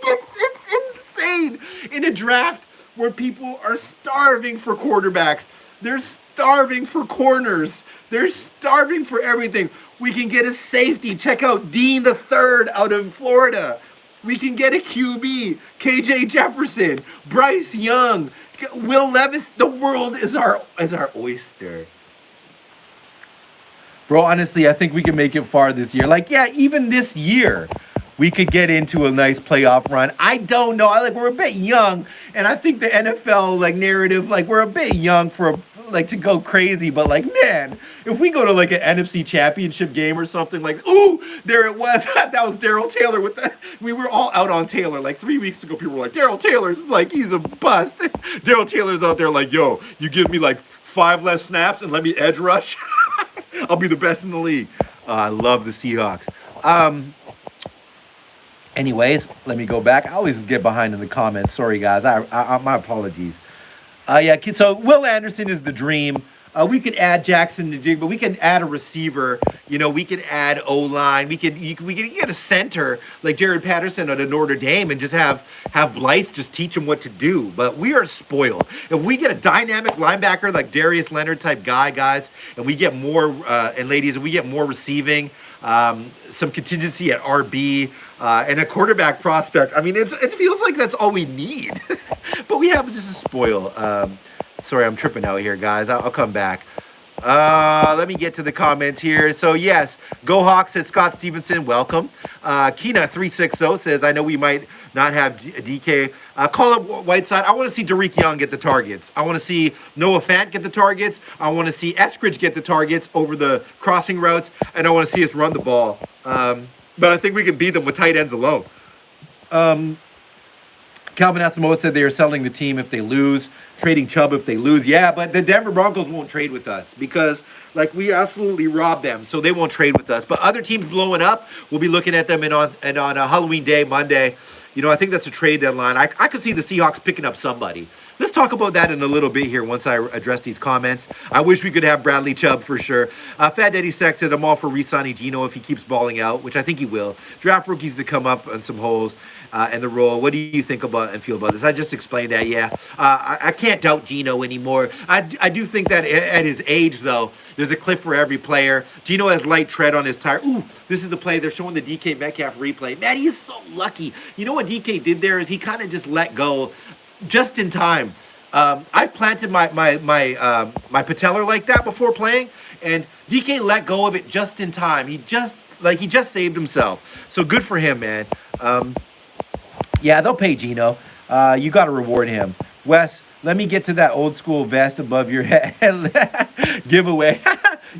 It's insane in a draft where people are starving for quarterbacks. They're starving for corners. They're starving for everything. We can get a safety. Check out Dean the Third out of Florida. We can get a QB, KJ Jefferson, Bryce Young, Will Levis. The world is our oyster. Bro, honestly, I think we can make it far this year. Even this year, we could get into a nice playoff run. I don't know. We're a bit young, and I think the NFL narrative, we're a bit young for to go crazy. But man, if we go to an NFC Championship game or something, ooh, there it was. That was Darrell Taylor with the. We were all out on Taylor 3 weeks ago. People were like, Darrell Taylor's he's a bust. Darrell Taylor's out there yo, you give me 5 less snaps and let me edge rush. I'll be the best in the league. I love the Seahawks. Anyways, let me go back. I always get behind in the comments. Sorry, guys. I my apologies. So Will Anderson is the dream. We could add Jackson to Jig, but we can add a receiver. We could add O-line. We could get a center like Jared Patterson at Notre Dame and just have Blythe just teach him what to do. But we are spoiled. If we get a dynamic linebacker like Darius Leonard type guy, guys, and we get more and ladies, and we get more receiving, some contingency at RB, and a quarterback prospect. I mean, it feels like that's all we need. But we have just a spoil. Sorry, I'm tripping out here, guys. I'll come back. Let me get to the comments here. So, yes, Go Hawks says Scott Stevenson, welcome. Kina360 says, I know we might not have DK. Call up Whiteside. I want to see Derek Young get the targets. I want to see Noah Fant get the targets. I want to see Eskridge get the targets over the crossing routes. And I want to see us run the ball. But I think we can beat them with tight ends alone. Calvin Asamoah said they are selling the team if they lose, trading Chubb if they lose. Yeah, but the Denver Broncos won't trade with us because, we absolutely robbed them, so they won't trade with us. But other teams blowing up, we'll be looking at them on Halloween Day, Monday. I think that's a trade deadline. I could see the Seahawks picking up somebody. Let's talk about that in a little bit here once I address these comments. I wish we could have Bradley Chubb for sure. Fat Daddy Sex said, I'm all for re-signing Geno if he keeps balling out, which I think he will. Draft rookies to come up on some holes and the role. What do you think about and feel about this? I just explained that, yeah. I can't doubt Geno anymore. I do think that at his age, though, there's a cliff for every player. Geno has light tread on his tire. Ooh, this is the play. They're showing the DK Metcalf replay. Man, he's so lucky. You know what DK did there is he kind of just let go just in time. I've planted my patellar like that before playing, and DK let go of it just in time. He just saved himself. So good for him, man. Yeah, they'll pay Gino. You got to reward him. Wes, let me get to that old school vest above your head giveaway.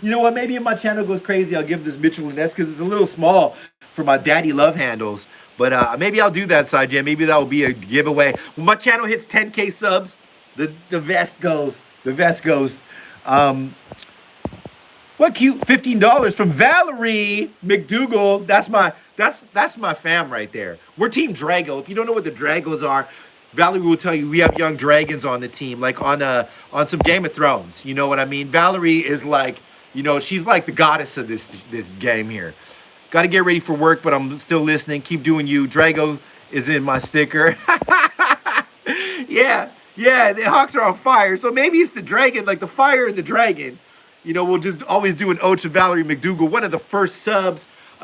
You know what? Maybe if my channel goes crazy, I'll give this Mitchell and Ness because it's a little small for my daddy love handles. But maybe I'll do that, Side Jam. Maybe that will be a giveaway. When my channel hits 10K subs, the vest goes. The vest goes. What cute $15 from Valerie McDougal. That's my fam right there. We're Team Drago. If you don't know what the Dragos are, Valerie will tell you we have young dragons on the team, like on some Game of Thrones. You know what I mean? Valerie is like, she's like the goddess of this game here. Got to get ready for work, but I'm still listening. Keep doing you. Drago is in my sticker. Yeah, the Hawks are on fire. So maybe it's the dragon, like the fire and the dragon. We'll just always do an ode to Valerie McDougal, one of the first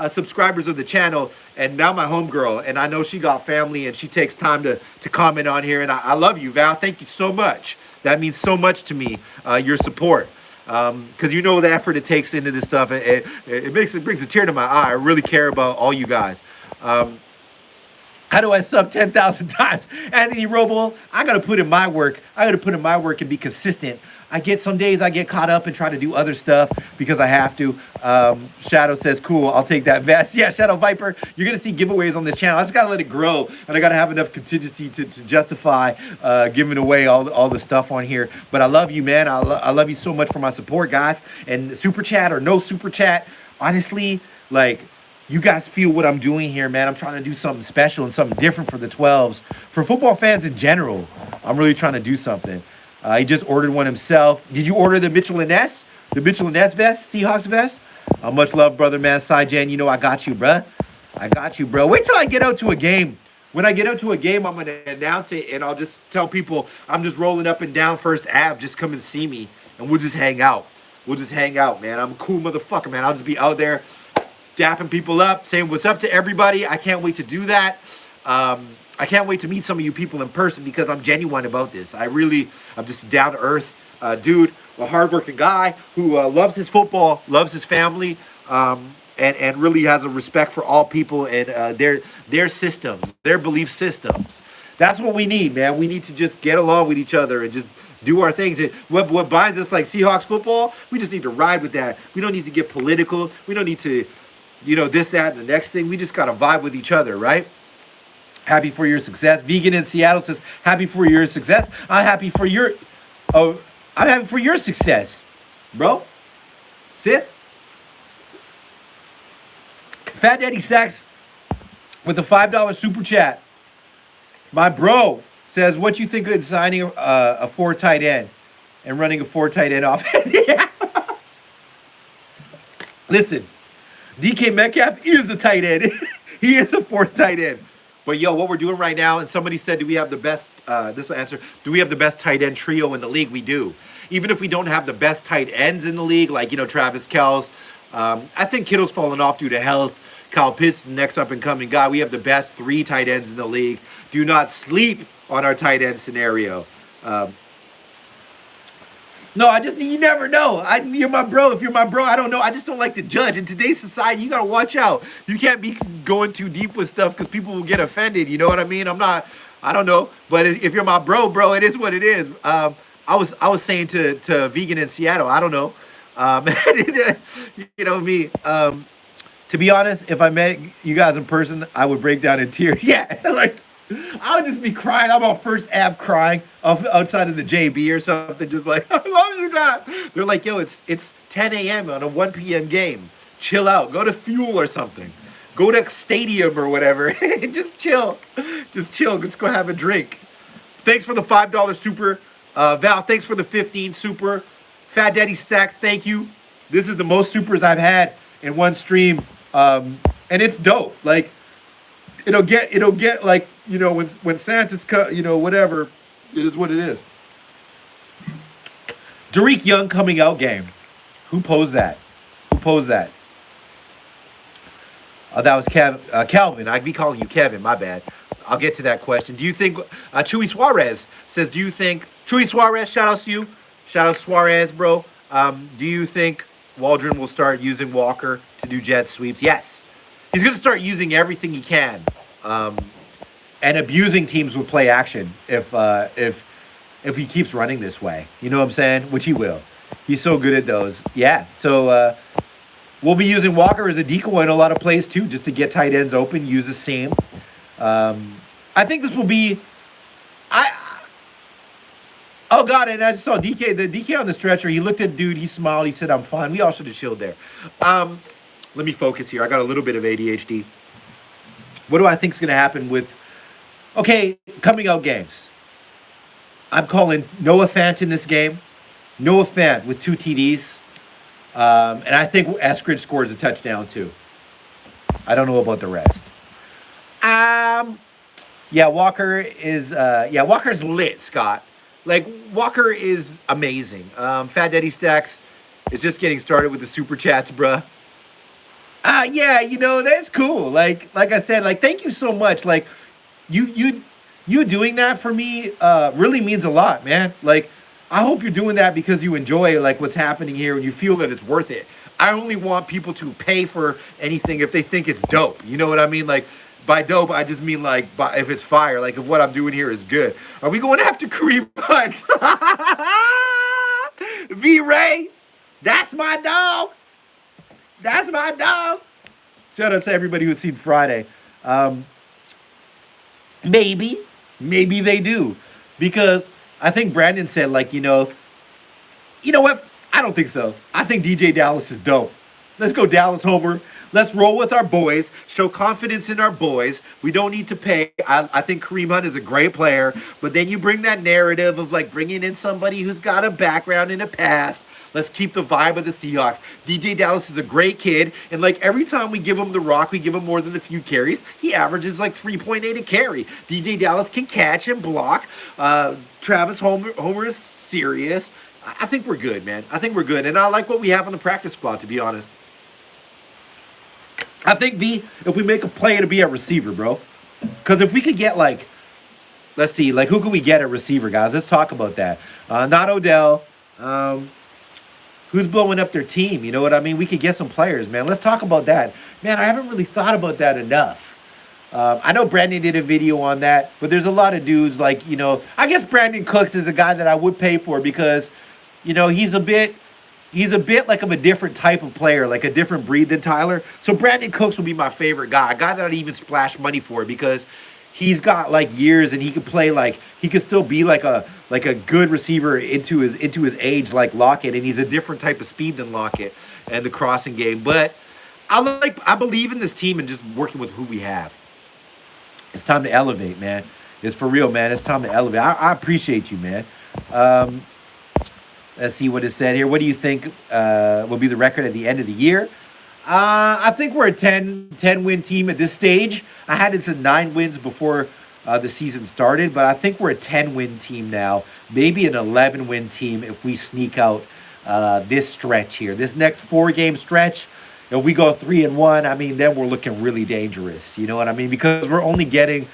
subscribers of the channel, and now my homegirl. And I know she got family, and she takes time to comment on here. And I love you, Val. Thank you so much. That means so much to me, your support. Because the effort it takes into this stuff. It brings a tear to my eye. I really care about all you guys. How do I sub 10,000 times? Anthony Robo, I got to put in my work. I got to put in my work and be consistent. Some days I get caught up and try to do other stuff because I have to. Shadow says, cool, I'll take that vest. Yeah, Shadow Viper, you're going to see giveaways on this channel. I just got to let it grow, and I got to have enough contingency to justify giving away all the stuff on here. But I love you, man. I love you so much for my support, guys. And super chat or no super chat, honestly, you guys feel what I'm doing here, man. I'm trying to do something special and something different for the 12s. For football fans in general, I'm really trying to do something. He just ordered one himself. Did you order the Mitchell and Ness? The Mitchell and Ness vest? Seahawks vest? Much love, brother, man. Cy Jan, I got you, bruh. I got you, bro. Wait till I get out to a game. When I get out to a game, I'm going to announce it, and I'll just tell people I'm just rolling up and down First Ave. Just come and see me, and we'll just hang out. We'll just hang out, man. I'm a cool motherfucker, man. I'll just be out there dapping people up, saying what's up to everybody. I can't wait to do that. I can't wait to meet some of you people in person because I'm genuine about this. I'm just a down-to-earth dude, a hardworking guy who loves his football, loves his family, and really has a respect for all people and their systems, their belief systems. That's what we need, man. We need to just get along with each other and just do our things. And what binds us like Seahawks football, we just need to ride with that. We don't need to get political. We don't need to, this, that, and the next thing. We just got to vibe with each other, right? Happy for your success. Vegan in Seattle says, happy for your success. I'm happy for your success, bro. Sis. Fat Daddy Sacks with a $5 super chat. My bro says, what you think of signing a 4 tight end and running a 4 tight end offense? Yeah. Listen, DK Metcalf is a tight end. He is a 4th tight end. But, what we're doing right now, and somebody said, do we have the best, this will answer, do we have the best tight end trio in the league? We do. Even if we don't have the best tight ends in the league, like, Travis Kelce, I think Kittle's fallen off due to health. Kyle Pitts, the next up-and-coming guy. We have the best 3 tight ends in the league. Do not sleep on our tight end scenario. No, you never know. You're my bro. If you're my bro, I don't know. I just don't like to judge. In today's society, you got to watch out. You can't be going too deep with stuff because people will get offended. You know what I mean? I don't know. But if you're my bro, it is what it is. I was saying to Vegan in Seattle, I don't know. Me. To be honest, if I met you guys in person, I would break down in tears. Yeah, I would just be crying. I'm on First Ave crying outside of the JB or something, just like, I love you guys. They're like, yo, it's 10 a.m. on a 1 p.m. game. Chill out. Go to Fuel or something. Go to Stadium or whatever. Just chill. Just chill. Just go have a drink. Thanks for the $5 super. Val, thanks for the 15 super. Fat Daddy Sacks, thank you. This is the most supers I've had in one stream. And it's dope. It'll get like, when Santa's cut, whatever, it is what it is. Derek Young coming out game. Who posed that? That was Calvin. I'd be calling you Kevin, my bad. I'll get to that question. Do you think, Chewy Suarez says, do you think Chuy Suarez, shout out to you. Shout out Suarez, bro. Do you think Waldron will start using Walker to do jet sweeps? Yes. He's going to start using everything he can, and abusing teams with play action if he keeps running this way. You know what I'm saying? Which he will. He's so good at those. Yeah. So we'll be using Walker as a decoy in a lot of plays too, just to get tight ends open. Use the seam. I think this will be. Oh God! And I just saw the DK on the stretcher. He looked at dude. He smiled. He said, "I'm fine." We all should have chilled there. Let me focus here. I got a little bit of ADHD. What do I think is going to happen with? Okay, coming out games. I'm calling Noah Fant in this game. Noah Fant with 2 TDs. And I think Eskridge scores a touchdown too. I don't know about the rest. Yeah, Walker's lit, Scott. Like, Walker is amazing. Fat Daddy Stacks is just getting started with the super chats, bruh. Yeah, that's cool. Like I said, like, thank you so much. Like, you doing that for me really means a lot, man. Like, I hope you're doing that because you enjoy like what's happening here and you feel that it's worth it. I only want people to pay for anything if they think it's dope. You know what I mean? Like, by dope, I just mean like if it's fire. Like, if what I'm doing here is good. Are we going after Kareem Hunt? V-Ray, that's my dog. That's my dog. Shout out to everybody who's seen Friday. Maybe they do, because I think Brandon said, like, you know what? I don't think so. I think DJ Dallas is dope. Let's go Dallas Homer. Let's roll with our boys. Show confidence in our boys. We don't need to pay. I think Kareem Hunt is a great player, but then you bring that narrative of like bringing in somebody who's got a background in a past. Let's keep the vibe of the Seahawks. DJ Dallas is a great kid, and like every time we give him the rock, we give him more than a few carries. He averages like 3.8 a carry. DJ Dallas can catch and block. Travis Homer is serious. I think we're good, man. I think we're good, and I like what we have on the practice squad, to be honest. I think, if we make a play, it'll be a receiver, bro. Because if we could get, like, let's see, like, who can we get at receiver, guys? Let's talk about that. Not Odell. Who's blowing up their team? You know what I mean? We could get some players, man. Let's talk about that. Man, I haven't really thought about that enough. I know Brandon did a video on that, but there's a lot of dudes, like, I guess Brandon Cooks is a guy that I would pay for because, he's a bit like of a different type of player, like a different breed than Tyler. So Brandon Cooks would be my favorite guy, a guy that I'd even splash money for because he's got like years and he could play like he could still be like a good receiver into his age like Lockett, and he's a different type of speed than Lockett and the crossing game. But I believe in this team and just working with who we have. It's time to elevate, man. It's for real, man. It's time to elevate. I appreciate you, man. Let's see what is said here. What do you think will be the record at the end of the year? I think we're a 10-win team at this stage. I had it to 9 wins before the season started, but I think we're a 10-win team now. Maybe an 11-win team if we sneak out this stretch here. This next 4-game stretch, if we go 3-1, I mean, then we're looking really dangerous. You know what I mean? Because we're only getting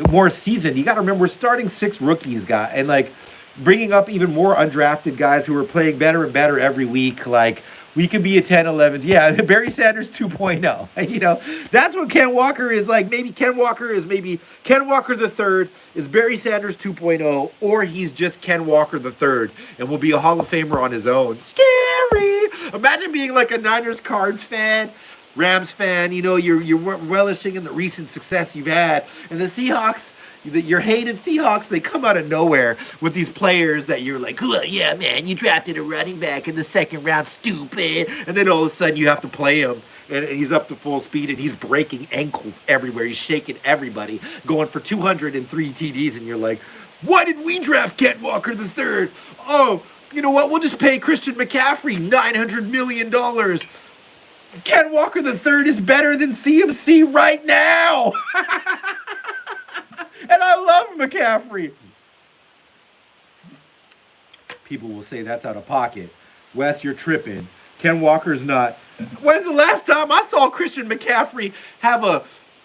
more seasoned. You got to remember, we're starting 6 rookies, guys, and like bringing up even more undrafted guys who are playing better and better every week. Like, we could be a 10, 11. Yeah, Barry Sanders 2.0. That's what Ken Walker is like. Maybe Ken Walker the third is Barry Sanders 2.0, or he's just Ken Walker the third and will be a Hall of Famer on his own. Scary. Imagine being like a Niners Cards fan, Rams fan. You're relishing in the recent success you've had, and the Seahawks. Your hated Seahawks, they come out of nowhere with these players that you're like, oh, yeah, man, you drafted a running back in the 2nd round, stupid. And then all of a sudden you have to play him, and he's up to full speed, and he's breaking ankles everywhere. He's shaking everybody, going for 203 TDs, and you're like, why did we draft Ken Walker the third? Oh, you know what? We'll just pay Christian McCaffrey $900 million. Ken Walker the third is better than CMC right now. And I love McCaffrey. People will say that's out of pocket. Wes, you're tripping. Ken Walker's not. When's the last time I saw Christian McCaffrey have a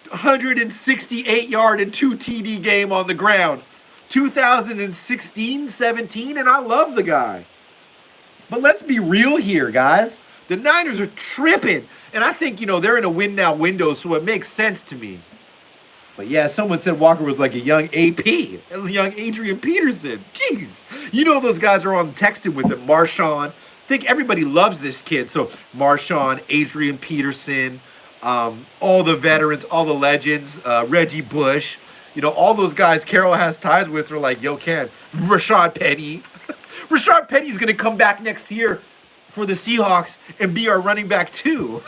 168-yard and 2 TD game on the ground? 2016, 17, and I love the guy. But let's be real here, guys. The Niners are tripping. And I think, they're in a win now window, so it makes sense to me. But yeah, someone said Walker was like a young AP, a young Adrian Peterson. Jeez. Those guys are on texting with him. Marshawn. I think everybody loves this kid. So Marshawn, Adrian Peterson, all the veterans, all the legends, Reggie Bush, all those guys Carroll has ties with are like, yo, Ken, Rashad Penny. Rashad Penny's going to come back next year for the Seahawks and be our running back too.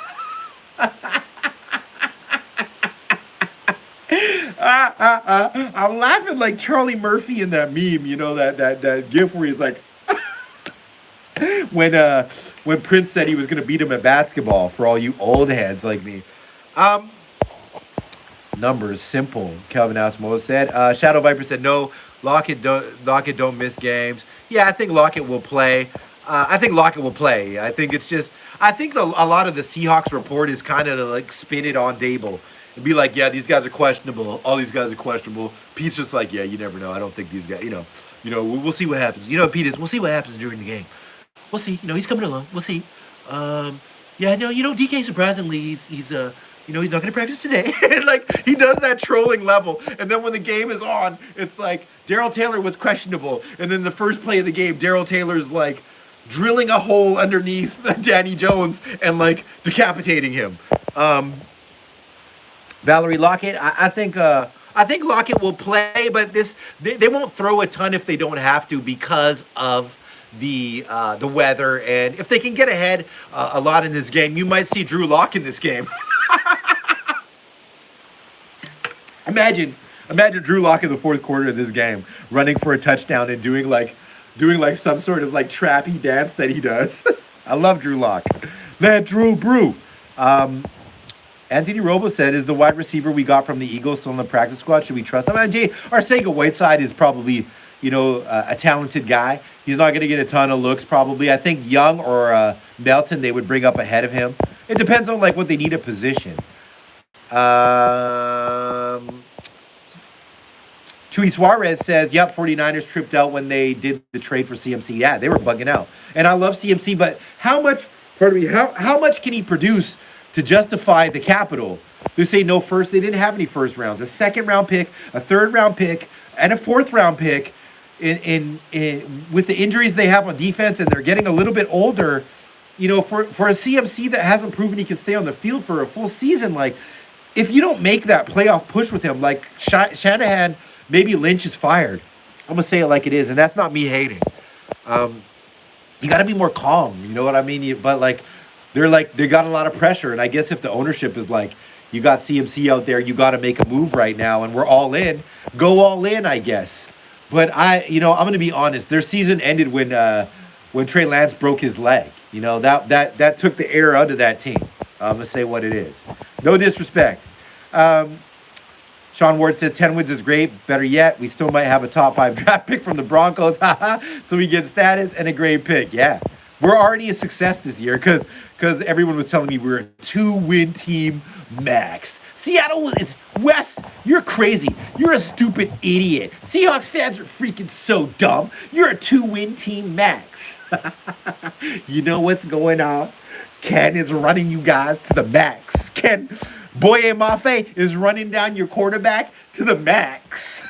I'm laughing like Charlie Murphy in that meme, that gif where he's like, when Prince said he was going to beat him at basketball for all you old heads like me. Numbers simple. Kelvin Asmo said. Shadow Viper said no. Lockett don't miss games. Yeah, I think Lockett will play. I think it's just. I think a lot of the Seahawks report is kind of like spin it on Dable and be like, yeah, these guys are questionable. All these guys are questionable. Pete's just like, yeah, you never know. I don't think these guys. We'll see what happens. Pete is. We'll see what happens during the game. We'll see. He's coming along. We'll see. Yeah, no, DK surprisingly, he's not going to practice today. Like, he does that trolling level. And then when the game is on, it's like, Darrell Taylor was questionable. And then the first play of the game, Darrell Taylor's like drilling a hole underneath Danny Jones and like decapitating him. Valerie Lockett, I think Lockett will play, but they won't throw a ton if they don't have to because of the weather. And if they can get ahead a lot in this game, you might see Drew Lock in this game. Imagine Drew Lock in the fourth quarter of this game running for a touchdown and doing like some sort of like trappy dance that he does. I love Drew Lock. Let Drew brew. Anthony Robo said, is the wide receiver we got from the Eagles still in the practice squad? Should we trust him? Arcega-Whiteside is probably, a talented guy. He's not going to get a ton of looks probably. I think Young or Melton they would bring up ahead of him. It depends on like what they need a position. Chuy Suarez says, yep, 49ers tripped out when they did the trade for CMC. Yeah, they were bugging out. And I love CMC, but how much can he produce to justify the capital? They say no first. They didn't have any first rounds. A second round pick, a third round pick, and a fourth round pick in with the injuries they have on defense, and they're getting a little bit older, for a CMC that hasn't proven he can stay on the field for a full season, like if you don't make that playoff push with him, like Shanahan, maybe Lynch is fired. I'm gonna say it like it is, and that's not me hating. You got to be more calm. You know what I mean? But like they got a lot of pressure, and I guess if the ownership is like, you got CMC out there, you got to make a move right now, and we're all in. Go all in, I guess. But I'm gonna be honest. Their season ended when Trey Lance broke his leg. That took the air out of that team. I'm gonna say what it is. No disrespect. Sean Ward says 10 wins is great. Better yet, we still might have a top 5 draft pick from the Broncos. So we get status and a great pick. Yeah. We're already a success this year because everyone was telling me we're a 2-win team max. Seattle is Wes, you're crazy. You're a stupid idiot. Seahawks fans are freaking so dumb. You're a 2-win team max. You know what's going on? Ken is running you guys to the max. Ken Boye Mafe is running down your quarterback to the max.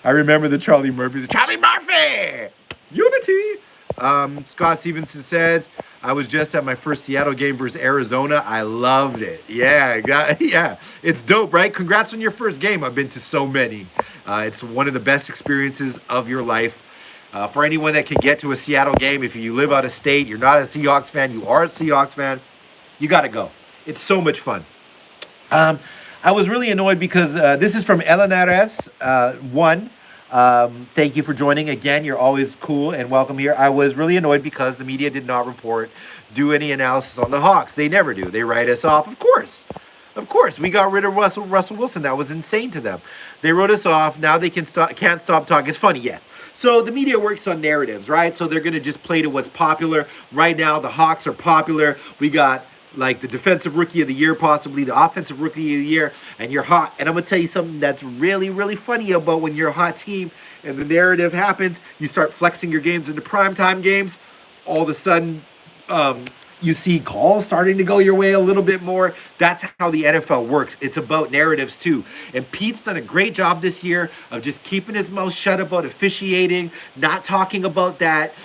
I remember the Charlie Murphys. Charlie Murphy! Unity! Scott Stevenson said, I was just at my first Seattle game versus Arizona. I loved it. Yeah. It's dope, right? Congrats on your first game. I've been to so many. It's one of the best experiences of your life. For anyone that can get to a Seattle game, if you live out of state, you're not a Seahawks fan, you are a Seahawks fan, you got to go. It's so much fun. I was really annoyed because this is from Elenares 1. Thank you for joining again. You're always cool and welcome here. I was really annoyed because the media did not do any analysis on the Hawks. They never do. They write us off. Of course, we got rid of Russell Wilson. That was insane to them. They wrote us off. Now they can't stop talking. It's funny, yes. So the media works on narratives, right? So they're going to just play to what's popular. Right now, the Hawks are popular. We got like the defensive rookie of the year, possibly the offensive rookie of the year, and you're hot. And I'm gonna tell you something that's really, really funny about when you're a hot team and the narrative happens. You start flexing your games into primetime games. All of a sudden, you see calls starting to go your way a little bit more. That's how the NFL works. It's about narratives too. And Pete's done a great job this year of just keeping his mouth shut about officiating, not talking about that.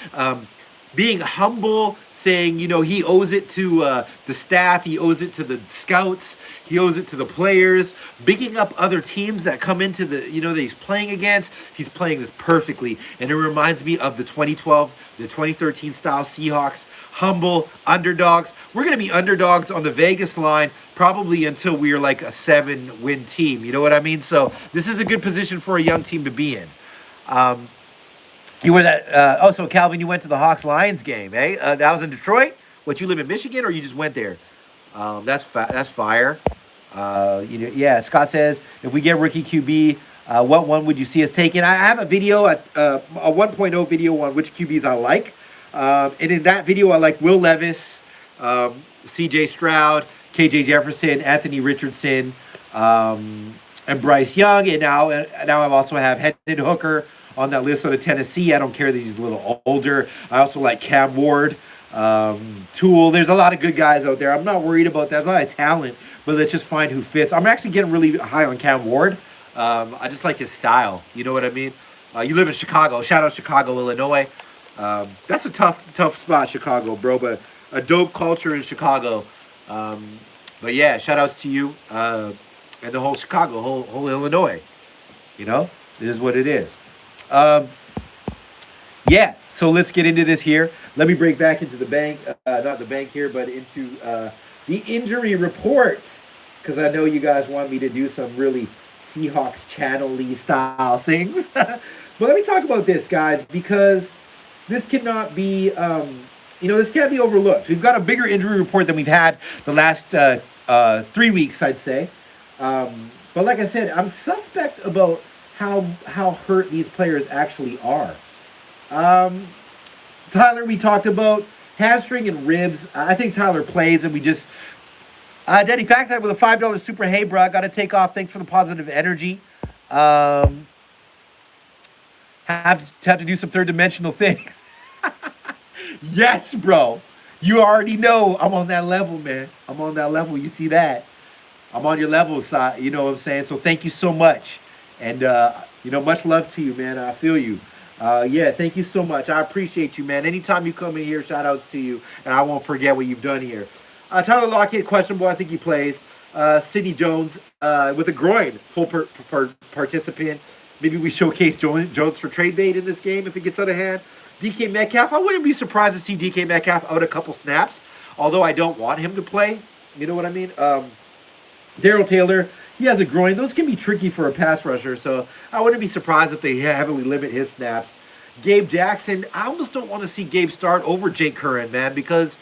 Being humble, saying, he owes it to the staff, he owes it to the scouts, he owes it to the players, bigging up other teams that come into that he's playing against. He's playing this perfectly. And it reminds me of the 2012, the 2013 style Seahawks, humble underdogs. We're going to be underdogs on the Vegas line probably until we're like a 7-win team. You know what I mean? So this is a good position for a young team to be in. You were that. So Calvin, you went to the Hawks-Lions game, eh? That was in Detroit. What, you live in Michigan, or you just went there? That's fire. Yeah. Scott says, if we get rookie QB, what one would you see us taking? I have a video, a 1.0 video on which QBs I like, and in that video, I like Will Levis, C.J. Stroud, K.J. Jefferson, Anthony Richardson, and Bryce Young, and now I also have Hendon Hooker on that list out of Tennessee. I don't care that he's a little older. I also like Cam Ward, Tool. There's a lot of good guys out there. I'm not worried about that. There's a lot of talent, but let's just find who fits. I'm actually getting really high on Cam Ward. I just like his style. You know what I mean? You live in Chicago. Shout out Chicago, Illinois. That's a tough spot, Chicago, bro, but a dope culture in Chicago. But yeah, shout outs to you and the whole Chicago, whole Illinois. It is what it is. Yeah, so let's get into this here. Let me break back into the bank, not the bank here, but into the injury report, because I know you guys want me to do some really Seahawks channel-y style things. But let me talk about this, guys, because this cannot be, this can't be overlooked. We've got a bigger injury report than we've had the last 3 weeks, I'd say. But like I said, I'm suspect about how hurt these players actually are. Tyler, we talked about hamstring and ribs. I think Tyler plays, and we just Daddy Fact with a $5 super. Hey, bro, I got to take off. Thanks for the positive energy. Have to do some third dimensional things. Yes, bro. You already know I'm on that level, man. I'm on that level. You see that? I'm on your level side. You know what I'm saying? So thank you so much. And, much love to you, man. I feel you. Yeah, thank you so much. I appreciate you, man. Anytime you come in here, shout outs to you. And I won't forget what you've done here. Tyler Lockett, questionable. I think he plays. Sidney Jones with a groin, full participant. Maybe we showcase Jones for trade bait in this game if it gets out of hand. DK Metcalf, I wouldn't be surprised to see DK Metcalf out a couple snaps, although I don't want him to play. You know what I mean? Darrell Taylor, he has a groin. Those can be tricky for a pass rusher, so I wouldn't be surprised if they heavily limit his snaps. Gabe Jackson, I almost don't want to see Gabe start over Jake Curran, man, because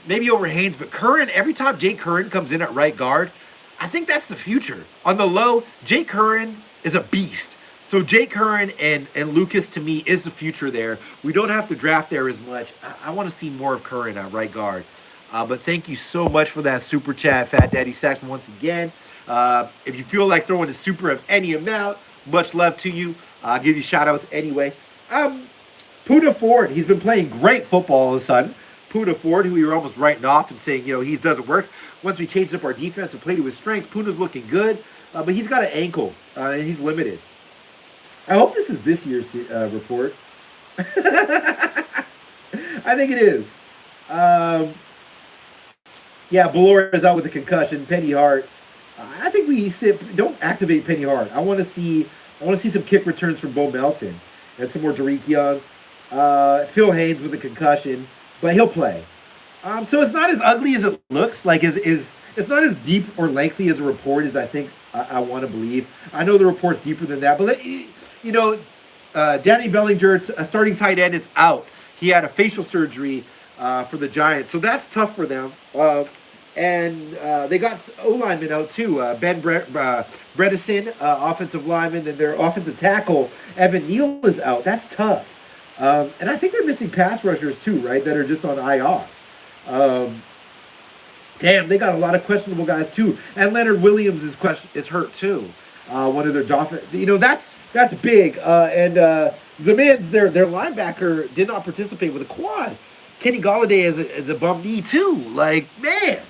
maybe over Haynes, but Curran, every time Jake Curran comes in at right guard, I think that's the future. On the low, Jake Curran is a beast. So Jake Curran and Lucas, to me, is the future there. We don't have to draft there as much. I want to see more of Curran at right guard. But thank you so much for that super chat, Fat Daddy Saxon, once again. If you feel like throwing a super of any amount, much love to you. I'll give you shout-outs anyway. Puda Ford, he's been playing great football all of a sudden. Puda Ford, who we were almost writing off and saying, he doesn't work. Once we changed up our defense and played to his strengths, Puda's looking good. But he's got an ankle, and he's limited. I hope this is this year's report. I think it is. Yeah, Ballora is out with a concussion. Penny Hart. I think don't activate Penny Hart. I want to see some kick returns from Bo Melton and some more Derek Young. Phil Haynes with a concussion, but he'll play. So it's not as ugly as it looks. Like it's not as deep or lengthy as a report as I think I want to believe. I know the report's deeper than that, but Danny Bellinger, a starting tight end, is out. He had a facial surgery for the Giants, so that's tough for them. And they got O-lineman out too. Ben Bredesen, offensive lineman, and their offensive tackle, Evan Neal, is out. That's tough. And I think they're missing pass rushers too, right, that are just on IR. Damn, they got a lot of questionable guys too. And Leonard Williams is hurt too. One of their Dolphins, that's big. And Zeman's their linebacker did not participate with a quad. Kenny Golladay is a bum knee too. Like, man,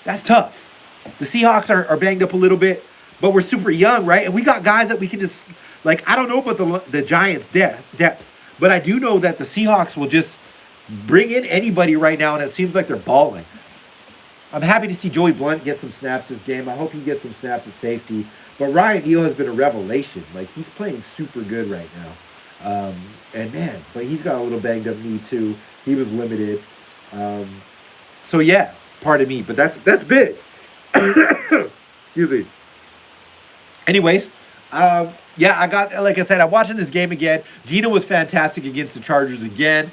that's tough. The Seahawks are banged up a little bit, but we're super young, right? And we got guys that we can just, like, I don't know about the Giants' depth, but I do know that the Seahawks will just bring in anybody right now, and it seems like they're balling. I'm happy to see Joey Blunt get some snaps this game. I hope he gets some snaps at safety. But Ryan Neal has been a revelation. Like, he's playing super good right now. And, man, but he's got a little banged up knee, too. He was limited. So, yeah, pardon me. But that's big. Excuse me. Anyways, yeah, like I said, I'm watching this game again. Geno was fantastic against the Chargers again.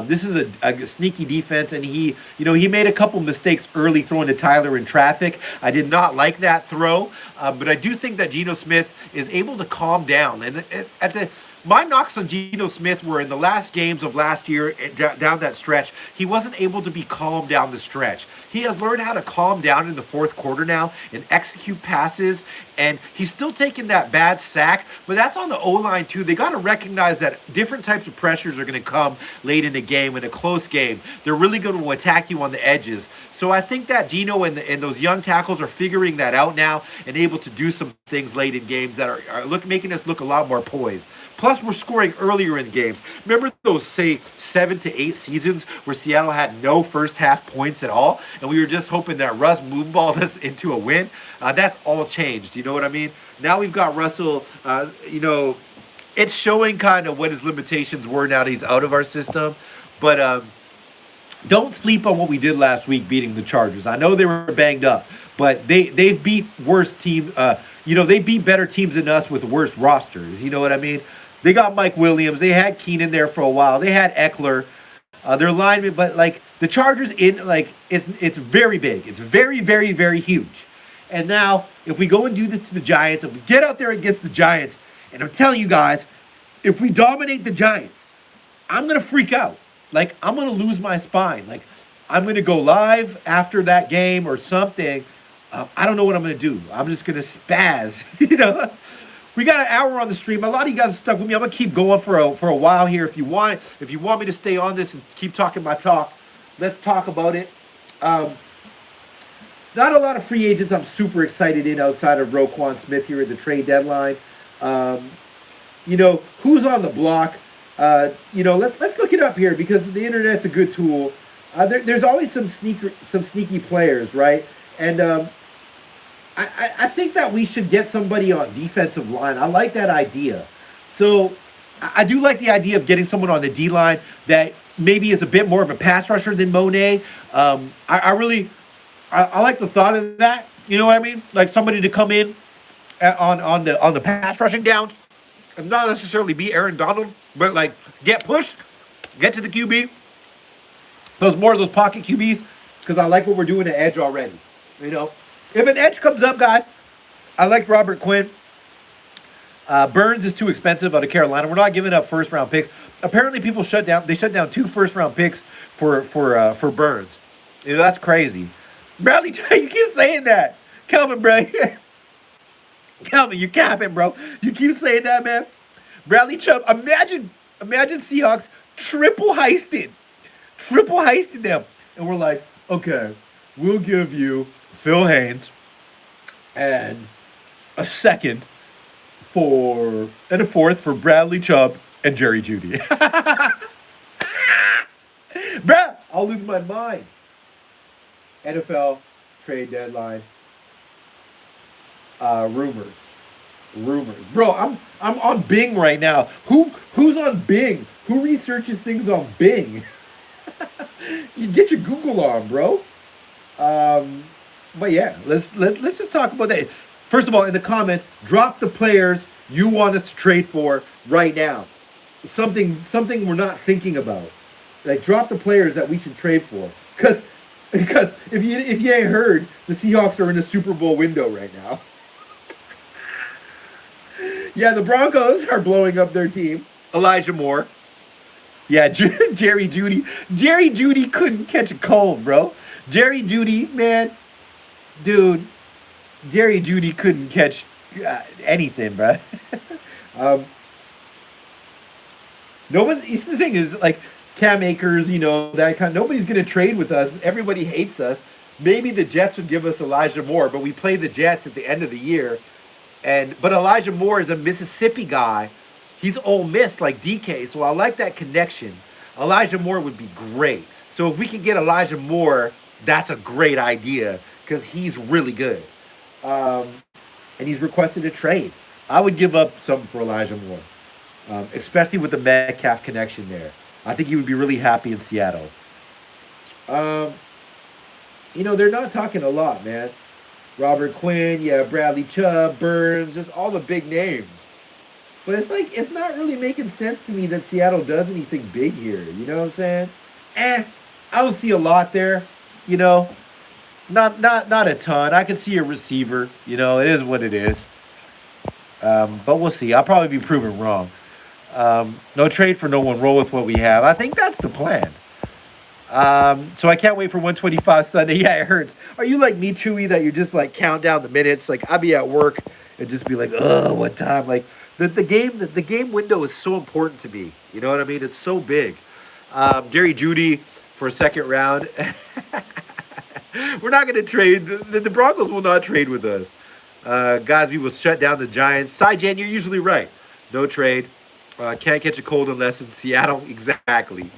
This is a sneaky defense, and he made a couple mistakes early throwing to Tyler in traffic. I did not like that throw, but I do think that Geno Smith is able to calm down. And my knocks on Geno Smith were in the last games of last year, down that stretch. He wasn't able to be calm down the stretch. He has learned how to calm down in the fourth quarter now and execute passes, and he's still taking that bad sack, but that's on the O-line too. They got to recognize that different types of pressures are going to come late in the game, in a close game. They're really going to attack you on the edges. So I think that Geno and those young tackles are figuring that out now and able to do some things late in games that are making us look a lot more poised. Plus, we're scoring earlier in games. Remember those, say, 7 to 8 seasons where Seattle had no first half points at all, and we were just hoping that Russ moonballed us into a win? That's all changed. You know what I mean? Now we've got Russell, it's showing kind of what his limitations were now that he's out of our system. But don't sleep on what we did last week beating the Chargers. I know they were banged up, but they've beat worse team. They beat better teams than us with worse rosters. You know what I mean? They got Mike Williams. They had Keenan there for a while. They had Eckler. Their linemen, but like the Chargers it's very big. It's very, very, very huge. And now, if we go and do this to the Giants, if we get out there against the Giants, and I'm telling you guys, if we dominate the Giants, I'm going to freak out. Like, I'm going to lose my spine. Like, I'm going to go live after that game or something. I don't know what I'm going to do. I'm just going to spaz, We got an hour on the stream. A lot of you guys are stuck with me. I'm going to keep going for a while here. If you want me to stay on this and keep talking my talk, let's talk about it. Not a lot of free agents I'm super excited in outside of Roquan Smith here at the trade deadline. Who's on the block? Let's look it up here because the internet's a good tool. There's always some sneaky players, right? And I think that we should get somebody on defensive line. I like that idea. So I do like the idea of getting someone on the D line that maybe is a bit more of a pass rusher than Monet. I like the thought of that. You know what I mean? Like somebody to come in on the pass rushing downs and not necessarily be Aaron Donald, but like get pushed, get to the QB. More of those pocket QBs because I like what we're doing at edge already. If an edge comes up, guys, I like Robert Quinn. Burns is too expensive out of Carolina. We're not giving up first-round picks. Apparently, people shut down 2 first-round picks for Burns. That's crazy. Bradley, you keep saying that. Calvin, bro. Calvin, you're capping, bro. You keep saying that, man. Bradley Chubb, imagine Seahawks triple heisted them. And we're like, okay, we'll give you Phil Haynes and a fourth for Bradley Chubb and Jerry Jeudy. Bruh, I'll lose my mind. NFL trade deadline. Rumors. Bro, I'm on Bing right now. Who's on Bing? Who researches things on Bing? You get your Google on, bro. But yeah, let's just talk about that. First of all, in the comments, drop the players you want us to trade for right now. Something we're not thinking about. Like, drop the players that we should trade for. Because if you ain't heard, the Seahawks are in the Super Bowl window right now. Yeah, the Broncos are blowing up their team. Elijah Moore. Yeah, Jerry Jeudy. Jerry Jeudy couldn't catch a cold, bro. Jerry Judy, man, dude, Jerry Judy couldn't catch anything, bro. um, no one. The thing is, like Cam Akers, that kind. Nobody's gonna trade with us. Everybody hates us. Maybe the Jets would give us Elijah Moore, but we play the Jets at the end of the year, but Elijah Moore is a Mississippi guy. He's Ole Miss like DK, so I like that connection. Elijah Moore would be great. So if we could get Elijah Moore, that's a great idea because he's really good. And he's requested a trade. I would give up something for Elijah Moore, especially with the Metcalf connection there. I think he would be really happy in Seattle. They're not talking a lot, man. Robert Quinn, Bradley Chubb, Burns, just all the big names. But it's not really making sense to me that Seattle does anything big here. You know what I'm saying? I don't see a lot there. Not a ton. I can see a receiver. It is what it is. But we'll see. I'll probably be proven wrong. No trade for no one. Roll with what we have. I think that's the plan. So I can't wait for 125 Sunday. Yeah, it hurts. Are you like me, Chewy, that you just like count down the minutes? Like I'd be at work and just be like, what time? Like the game window is so important to me. You know what I mean? It's so big. Jerry Judy for a second round. We're not going to trade. The Broncos will not trade with us. Guys, we will shut down the Giants. Cy-Jan, you're usually right. No trade. Can't catch a cold unless in Seattle. Exactly.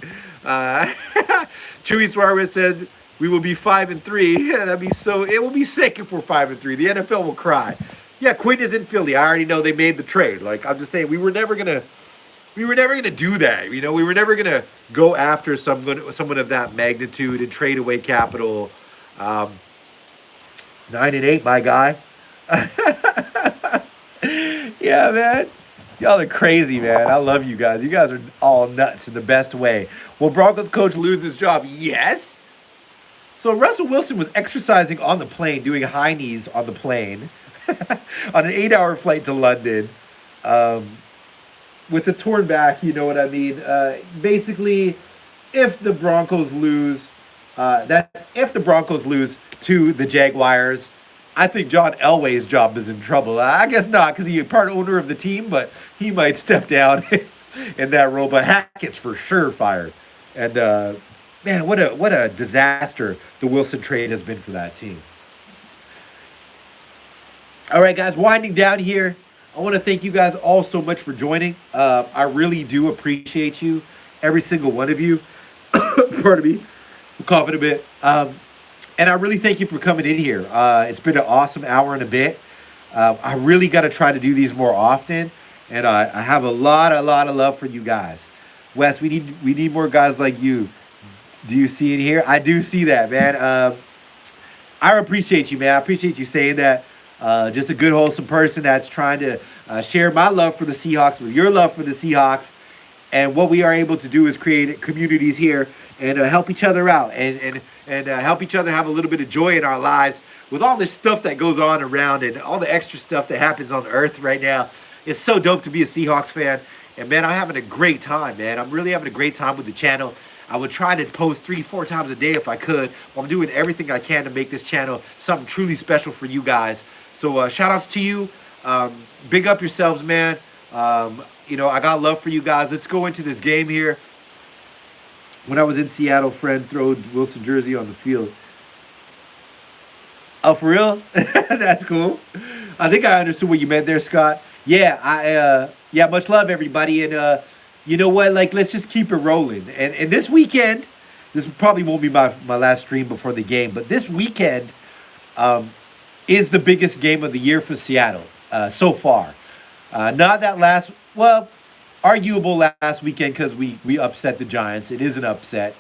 Chewy Suarez said we will be 5-3. That'd be so. It will be sick if we're 5-3. The NFL will cry. Yeah, Quinn is in Philly. I already know they made the trade. Like I'm just saying, we were never gonna do that. We were never gonna go after someone of that magnitude and trade away capital. 9-8, my guy. Yeah, man. Y'all are crazy, man. I love you guys. You guys are all nuts in the best way. Will Broncos coach lose his job? Yes. So Russell Wilson was exercising on the plane, doing high knees on the plane on an 8-hour flight to London with the torn back, you know what I mean? Basically, if the Broncos lose, if the Broncos lose to the Jaguars, I think John Elway's job is in trouble. I guess not because he's part owner of the team, but he might step down in that role. But Hackett's for sure fired. And, man, what a disaster the Wilson trade has been for that team. All right, guys, winding down here. I want to thank you guys all so much for joining. I really do appreciate you, every single one of you. Pardon me. I'm coughing a bit. And I really thank you for coming in here. It's been an awesome hour and a bit. I really got to try to do these more often. And I have a lot of love for you guys. Wes, we need more guys like you. Do you see it here? I do see that, man. I appreciate you, man. I appreciate you saying that. Just a good, wholesome person that's trying to share my love for the Seahawks with your love for the Seahawks. And what we are able to do is create communities here and help each other out and help each other have a little bit of joy in our lives with all this stuff that goes on around and all the extra stuff that happens on earth right now. It's so dope to be a Seahawks fan. And, man, I'm having a great time, man. I'm really having a great time with the channel. I would try to post 3-4 times a day if I could. But I'm doing everything I can to make this channel something truly special for you guys. So shout outs to you. Big up yourselves, man. I got love for you guys. Let's go into this game here. When I was in Seattle, friend throwed Wilson jersey on the field. Oh, for real? That's cool. I think I understood what you meant there, Scott. Yeah, much love, everybody. And you know what? Like, let's just keep it rolling. And this weekend, this probably won't be my last stream before the game, but this weekend is the biggest game of the year for Seattle so far. Not that arguable last weekend because we upset the Giants. It is an upset.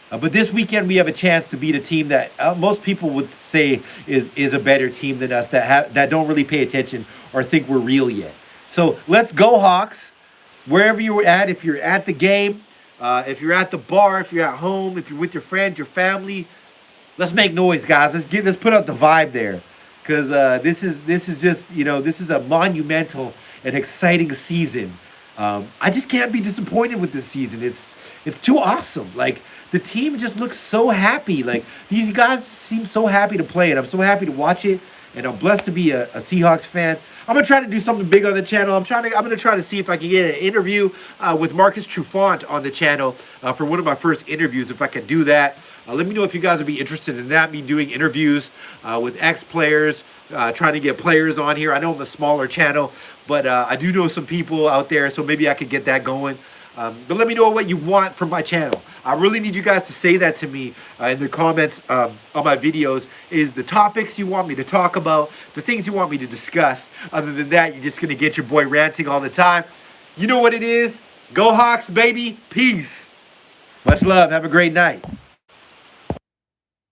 But this weekend we have a chance to beat a team that most people would say is a better team than us that don't really pay attention or think we're real yet. So let's go, Hawks. Wherever you're at, if you're at the game, if you're at the bar, if you're at home, if you're with your friends, your family, let's make noise, guys. Let's put up the vibe there. Because this is just, this is a monumental and exciting season I just can't be disappointed with this season. It's too awesome. Like the team just looks so happy. Like these guys seem so happy to play, and I'm so happy to watch it. And I'm blessed to be a Seahawks fan. I'm gonna try to do something big on the channel. I'm gonna try to see if I can get an interview with Marcus Trufant on the channel for one of my first interviews. If I can do that, let me know if you guys would be interested in that. Me doing interviews with ex-players, trying to get players on here. I know I'm a smaller channel, but I do know some people out there, so maybe I could get that going. But let me know what you want from my channel. I really need you guys to say that to me in the comments on my videos. Is the topics you want me to talk about, the things you want me to discuss. Other than that, you're just going to get your boy ranting all the time. You know what it is. Go Hawks, baby. Peace. Much love. Have a great night.